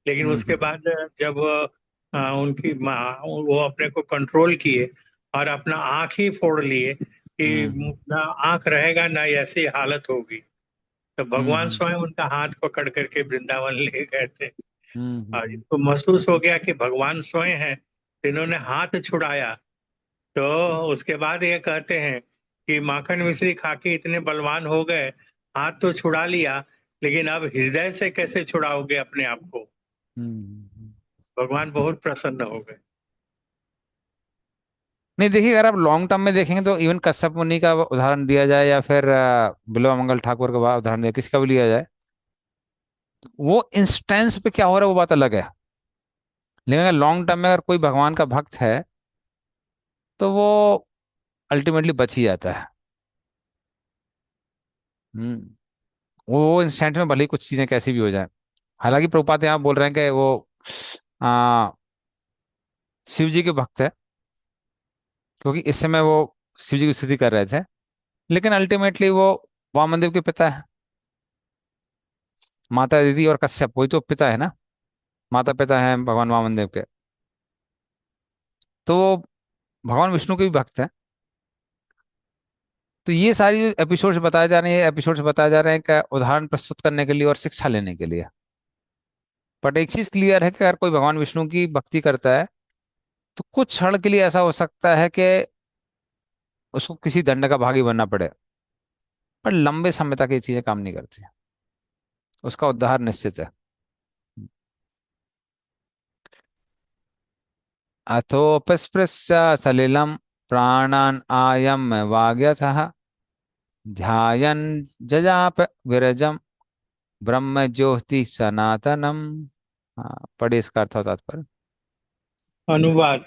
लेकिन उसके हम्म। बाद जब उनकी वो अपने को कंट्रोल किए और अपना आंख ही फोड़ लिए हम्म। कि ना आंख रहेगा ना ऐसी हालत होगी, तो भगवान हम्म। स्वयं उनका हाथ पकड़ करके वृंदावन ले गए थे। और हम्म। इसको महसूस हो गया कि भगवान स्वयं हैं, तो इन्होंने हाथ छुड़ाया। तो उसके बाद ये कहते हैं कि माखन मिश्री खा के इतने बलवान हो गए, हाथ तो छुड़ा लिया, लेकिन अब हृदय से कैसे छुड़ाओगे अपने आप को। हम्म। भगवान बहुत प्रसन्न हो गए। नहीं, देखिए, अगर आप लॉन्ग टर्म में देखेंगे तो इवन कश्यप मुनि का उदाहरण दिया जाए, या फिर बिल्वा मंगल ठाकुर का उदाहरण दिया, किसी का भी लिया जाए, वो इंस्टेंस पे क्या हो रहा है वो बात अलग है। लेकिन अगर लॉन्ग टर्म में अगर कोई भगवान का भक्त है, तो वो अल्टीमेटली बच ही जाता है। हम्म। वो इंस्टेंट में भले ही कुछ चीजें कैसी भी हो जाए। हालांकि प्रभुपाद यहाँ बोल रहे हैं कि वो आ, शिव जी के भक्त है, क्योंकि इस समय वो शिव जी की स्तुति कर रहे थे। लेकिन अल्टीमेटली वो वामनदेव के पिता है। माता दीदी और कश्यप वही तो पिता है ना, माता पिता है भगवान वामनदेव के। तो वो भगवान विष्णु के भी भक्त हैं। तो ये सारी एपिसोड्स बताए जा रहे हैं, एपिसोड्स बताए जा रहे हैं कि उदाहरण प्रस्तुत करने के लिए और शिक्षा लेने के लिए। बट एक चीज क्लियर है कि अगर कोई भगवान विष्णु की भक्ति करता है तो कुछ क्षण के लिए ऐसा हो सकता है कि उसको किसी दंड का भागी बनना पड़े, पर लंबे समय तक ये चीजें काम नहीं करती। उसका उद्धार निश्चित है। अथोपस्पृश्य सलिलम प्राणान आयम वाग्यथः ध्यायन् जजाप विरजम ब्रह्म ज्योति सनातनम। हाँ, पढ़िए इसका अर्थ और तात्पर्य। अनुवाद।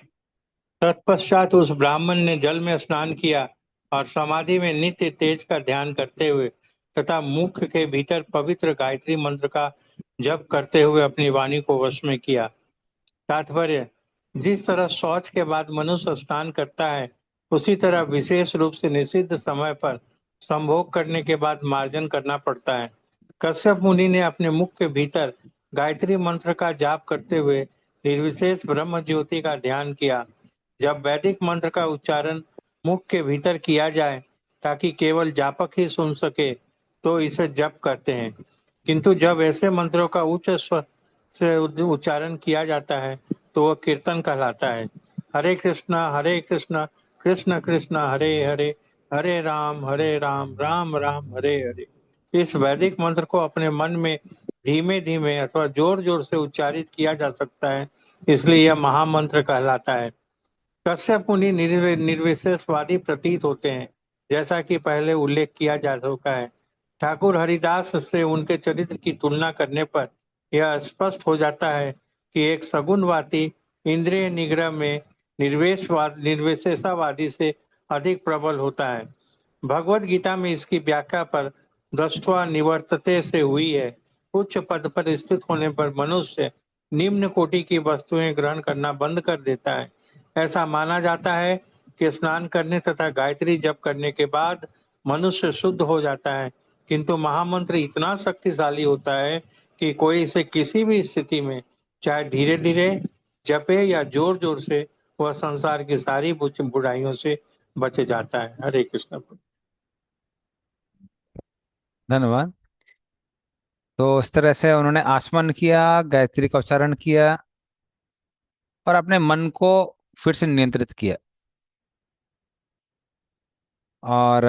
तत्पश्चात उस ब्राह्मण ने जल में स्नान किया और समाधि में नित्य तेज का ध्यान करते हुए तथा मुख के भीतर पवित्र गायत्री मंत्र का जप करते हुए अपनी वाणी को वश में किया। तात्पर्य। जिस तरह शौच के बाद मनुष्य स्नान करता है, उसी तरह विशेष रूप से निषिद्ध समय पर संभोग करने के बाद मार्जन करना पड़ता है। कश्यप मुनि ने अपने मुख के भीतर गायत्री मंत्र का जाप करते हुए निर्विशेष ब्रह्म ज्योति का ध्यान किया। जब वैदिक मंत्र का उच्चारण मुख के भीतर किया जाए ताकि केवल जापक ही सुन सके, तो इसे जप कहते हैं। किंतु जब ऐसे मंत्रों का उच्च स्वर से उच्चारण किया जाता है तो वह कीर्तन कहलाता है। हरे कृष्णा कृष्ण कृष्ण हरे हरे, हरे राम राम राम हरे हरे। इस वैदिक मंत्र को अपने मन में धीमे धीमे अथवा जोर जोर से उच्चारित किया जा सकता है, इसलिए यह महामंत्र कहलाता है। कश्यप मुनि निर्विशेषवादी प्रतीत होते हैं, जैसा कि पहले उल्लेख किया जा चुका है। ठाकुर हरिदास से उनके चरित्र की तुलना करने पर यह स्पष्ट हो जाता है कि एक सगुणवादी इंद्रिय निग्रह में निर्विशेषवादी से अधिक प्रबल होता है। भगवत गीता में इसकी व्याख्या पर दृष्ट्वा निवर्तते से हुई है। उच्च पद पर स्थित होने पर मनुष्य निम्न कोटि की वस्तुएं ग्रहण करना बंद कर देता है। ऐसा माना जाता है कि स्नान करने तथा गायत्री जप करने के बाद मनुष्य शुद्ध हो जाता है, किंतु महामंत्र इतना शक्तिशाली होता है कि कोई इसे किसी भी स्थिति में, चाहे धीरे धीरे जपे या जोर जोर से, वह संसार की सारी बुराइयों से बच जाता है। हरे कृष्ण। धन्यवाद। तो इस तरह से उन्होंने आसमन किया, गायत्री का उच्चारण किया और अपने मन को फिर से नियंत्रित किया। और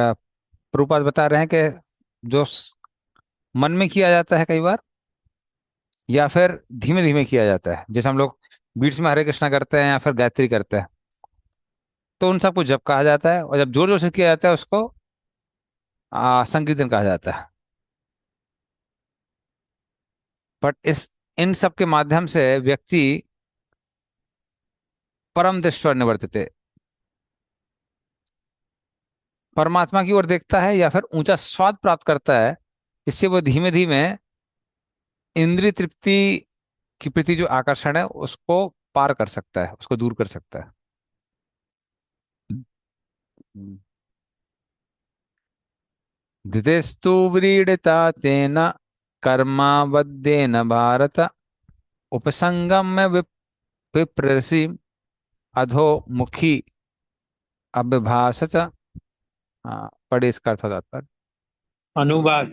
प्रभुपाद बता रहे हैं कि जो मन में किया जाता है कई बार, या फिर धीमे धीमे किया जाता है, जैसे हम लोग बीट्स में हरे कृष्णा करते हैं या फिर गायत्री करते हैं, तो उन सबको जप कहा जाता है। और जब जोर जोर से किया जाता है उसको संकीर्तन कहा जाता है। बट इस इन सब के माध्यम से व्यक्ति परम दृष्टि निवर्तते, परमात्मा की ओर देखता है या फिर ऊंचा स्वाद प्राप्त करता है। इससे वो धीमे धीमे इंद्रिय तृप्ति की प्रति जो आकर्षण है उसको पार कर सकता है, उसको दूर कर सकता है। हम्म। धृतेस्तु व्रीडिता तेन कर्माबद्धेन भारत उपसंगम्य विप्रसी अधो मुखी अभिभाषच। हाँ, पढ़े इसका अर्थ तात्पर्य। अनुवाद।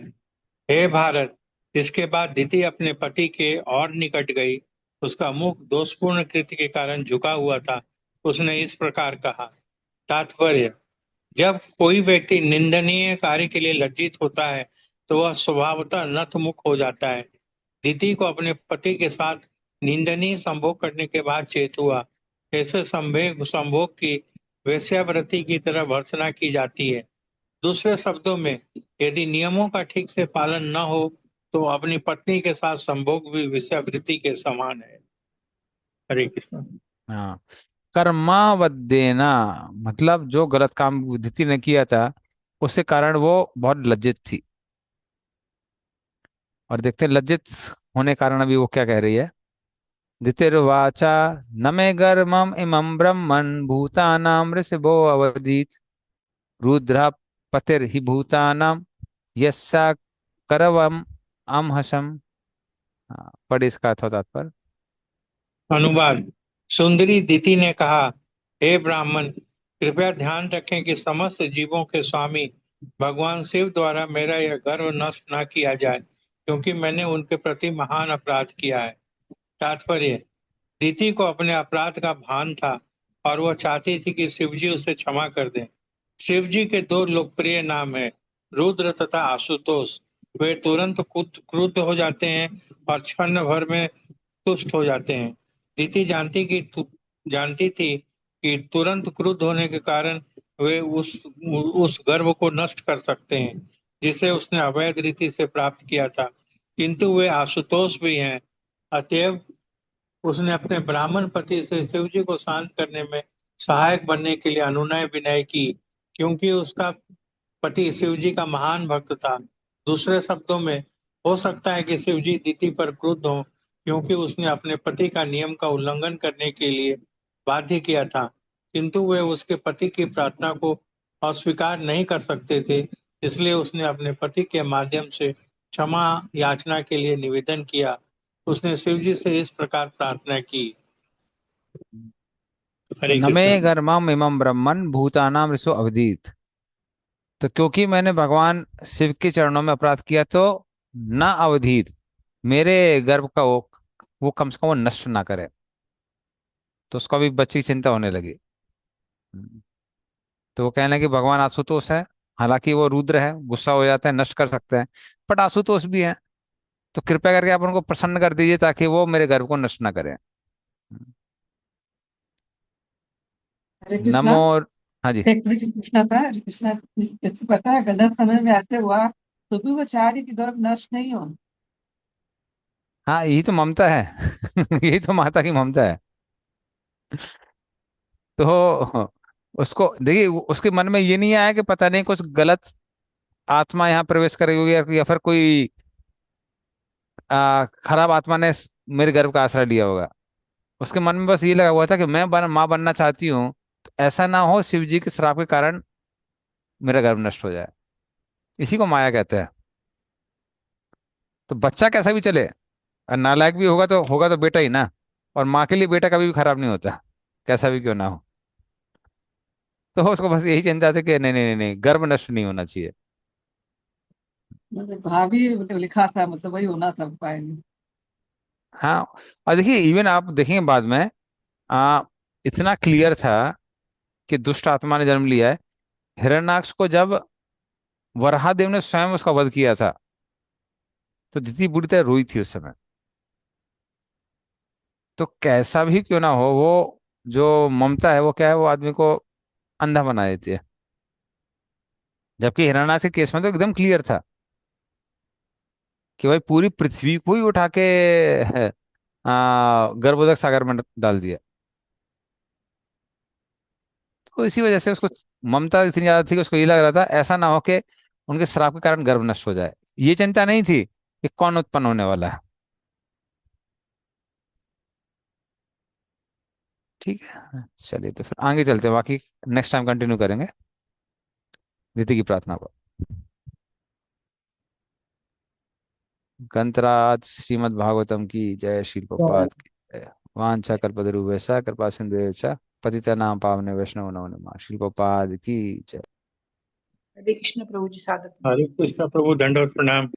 हे भारत, इसके बाद दिति अपने पति के और निकट गई। उसका मुख दोषपूर्ण कृत्य के कारण झुका हुआ था। उसने इस प्रकार कहा। तात्पर्य। जब कोई व्यक्ति निंदनीय कार्य के लिए लज्जित होता है तो वह स्वभावतः नतमुख हो जाता है। दिति को अपने पति के साथ निंदनीय संभोग करने के बाद चेत हुआ। ऐसे संभोग की वेश्यावृत्ति की तरह भर्त्सना की जाती है। दूसरे शब्दों में, यदि नियमों का ठीक से पालन न हो तो अपनी पत्नी के साथ संभोग भी वेश्यावृत्ति के समान है। हरे कृष्ण। हाँ, कर्मावदेना मतलब जो गलत काम दिति ने किया था उसके कारण वो बहुत लज्जित थी। और देखते हैं लज्जित होने के कारण अभी वो क्या कह रही है। दितिर्वाचा न मे गर्मम इमं ब्रह्मन् भूतानां ऋषभो अवधीत रुद्रा पतिर्हि भूतानां यस्या करवम अमहसम। हाँ, पढ़ इसका अथवा तात्पर्य। अनुवाद। सुंदरी दिति ने कहा, हे ब्राह्मण, कृपया ध्यान रखें कि समस्त जीवों के स्वामी भगवान शिव द्वारा मेरा यह गर्व नष्ट न किया जाए, क्योंकि मैंने उनके प्रति महान अपराध किया है। तात्पर्य। दिति को अपने अपराध का भान था और वह चाहती थी कि शिवजी उसे क्षमा कर दें। शिवजी के दो लोकप्रिय नाम हैं, रुद्र तथा आशुतोष। वे तुरंत क्रुद्ध हो जाते हैं और क्षण भर में तुष्ट हो जाते हैं। दीति जानती थी कि तुरंत क्रुद्ध होने के कारण वे उस गर्व को नष्ट कर सकते हैं जिसे उसने अवैध रीति से प्राप्त किया था, किंतु वे आशुतोष भी हैं। अतएव उसने अपने ब्राह्मण पति से शिव जी को शांत करने में सहायक बनने के लिए अनुनय विनय की, क्योंकि उसका पति शिव जी का महान भक्त था। दूसरे शब्दों में, हो सकता है कि शिव जी दीति पर क्रुद्ध हो, क्योंकि उसने अपने पति का नियम का उल्लंघन करने के लिए बाध्य किया था, किंतु वे उसके पति की प्रार्थना को अस्वीकार नहीं कर सकते थे। इसलिए उसने अपने पति के माध्यम से क्षमा याचना के लिए निवेदन किया। उसने शिव जी से इस प्रकार प्रार्थना की। तो हरे नमे कृष्ण। गर्मम इमं ब्रह्मन् भूतानां ऋषो अवधीत। तो क्योंकि मैंने भगवान शिव के चरणों में अपराध किया तो न अवधीत, मेरे गर्भ का वो कम से कम वो नष्ट ना करे। तो उसको अभी बच्चे की चिंता होने लगी। तो वो कहने कि भगवान आशुतोष है, हालांकि वो रुद्र है, गुस्सा हो जाता है, नष्ट कर सकते हैं, बट आशुतोष भी है। तो कृपया करके आप उनको प्रसन्न कर दीजिए ताकि वो मेरे गर्भ को नष्ट ना करें। हरे कृष्णा। नमो। हाँ जी। एक मिनट पूछना था, हरे कृष्णा। जैसे पता है गलत समय में ऐसे हुआ तो भी वो चाह रही कि गर्भ नष्ट नहीं हो। हाँ, यही तो ममता है। यही तो माता की ममता है। तो उसको देखिए, उसके मन में ये नहीं आया कि पता नहीं कुछ गलत आत्मा यहाँ प्रवेश कर गई होगी, या फिर कोई खराब आत्मा ने मेरे गर्भ का आश्रय लिया होगा। उसके मन में बस ये लगा हुआ था कि मैं माँ बनना चाहती हूँ, तो ऐसा ना हो शिव जी के श्राप के कारण मेरा गर्भ नष्ट हो जाए। इसी को माया कहते हैं। तो बच्चा कैसा भी चले, और नालायक भी होगा तो बेटा ही ना। और माँ के लिए बेटा कभी भी खराब नहीं होता, कैसा भी क्यों ना हो। तो उसको बस यही चिंता थी कि नहीं नहीं नहीं नहीं, गर्भ नष्ट नहीं होना चाहिए। मतलब भाभी लिखा था, मतलब वही होना था, उपाय नहीं। हाँ। और देखिए, इवन आप देखेंगे बाद में आ, इतना क्लियर था कि दुष्ट आत्मा ने जन्म लिया है। हिरण्याक्ष को जब वराहदेव ने स्वयं उसका वध किया था, तो दिति बुरी तरह रोई थी उस समय। तो कैसा भी क्यों ना हो, वो जो ममता है वो क्या है, वो आदमी को अंधा बना देती है। जबकि हिरण्याक्ष के केस में तो एकदम क्लियर था कि भाई पूरी पृथ्वी को ही उठा के गर्भोदक सागर में डाल दिया। तो इसी वजह से उसको ममता इतनी ज्यादा थी कि उसको ये लग रहा था ऐसा ना हो कि उनके श्राप के कारण गर्भ नष्ट हो जाए। ये चिंता नहीं थी कि कौन उत्पन्न होने वाला है। ठीक है, चलिए तो फिर आगे चलते हैं, बाकी नेक्स्ट टाइम कंटिन्यू करेंगे दीदी की प्रार्थना को। गंतराज श्रीमद् भागवतम की जय, श्रील प्रभुपाद की जय। वांछा कल्पतरुभ्यश्च कृपा सिंधुभ्यश्च पतितानां पावने वैष्णव नमो नमः। श्रील प्रभुपाद की जय। हरे कृष्ण प्रभु जी, सादर हरे कृष्ण प्रभु, दंडवत प्रणाम।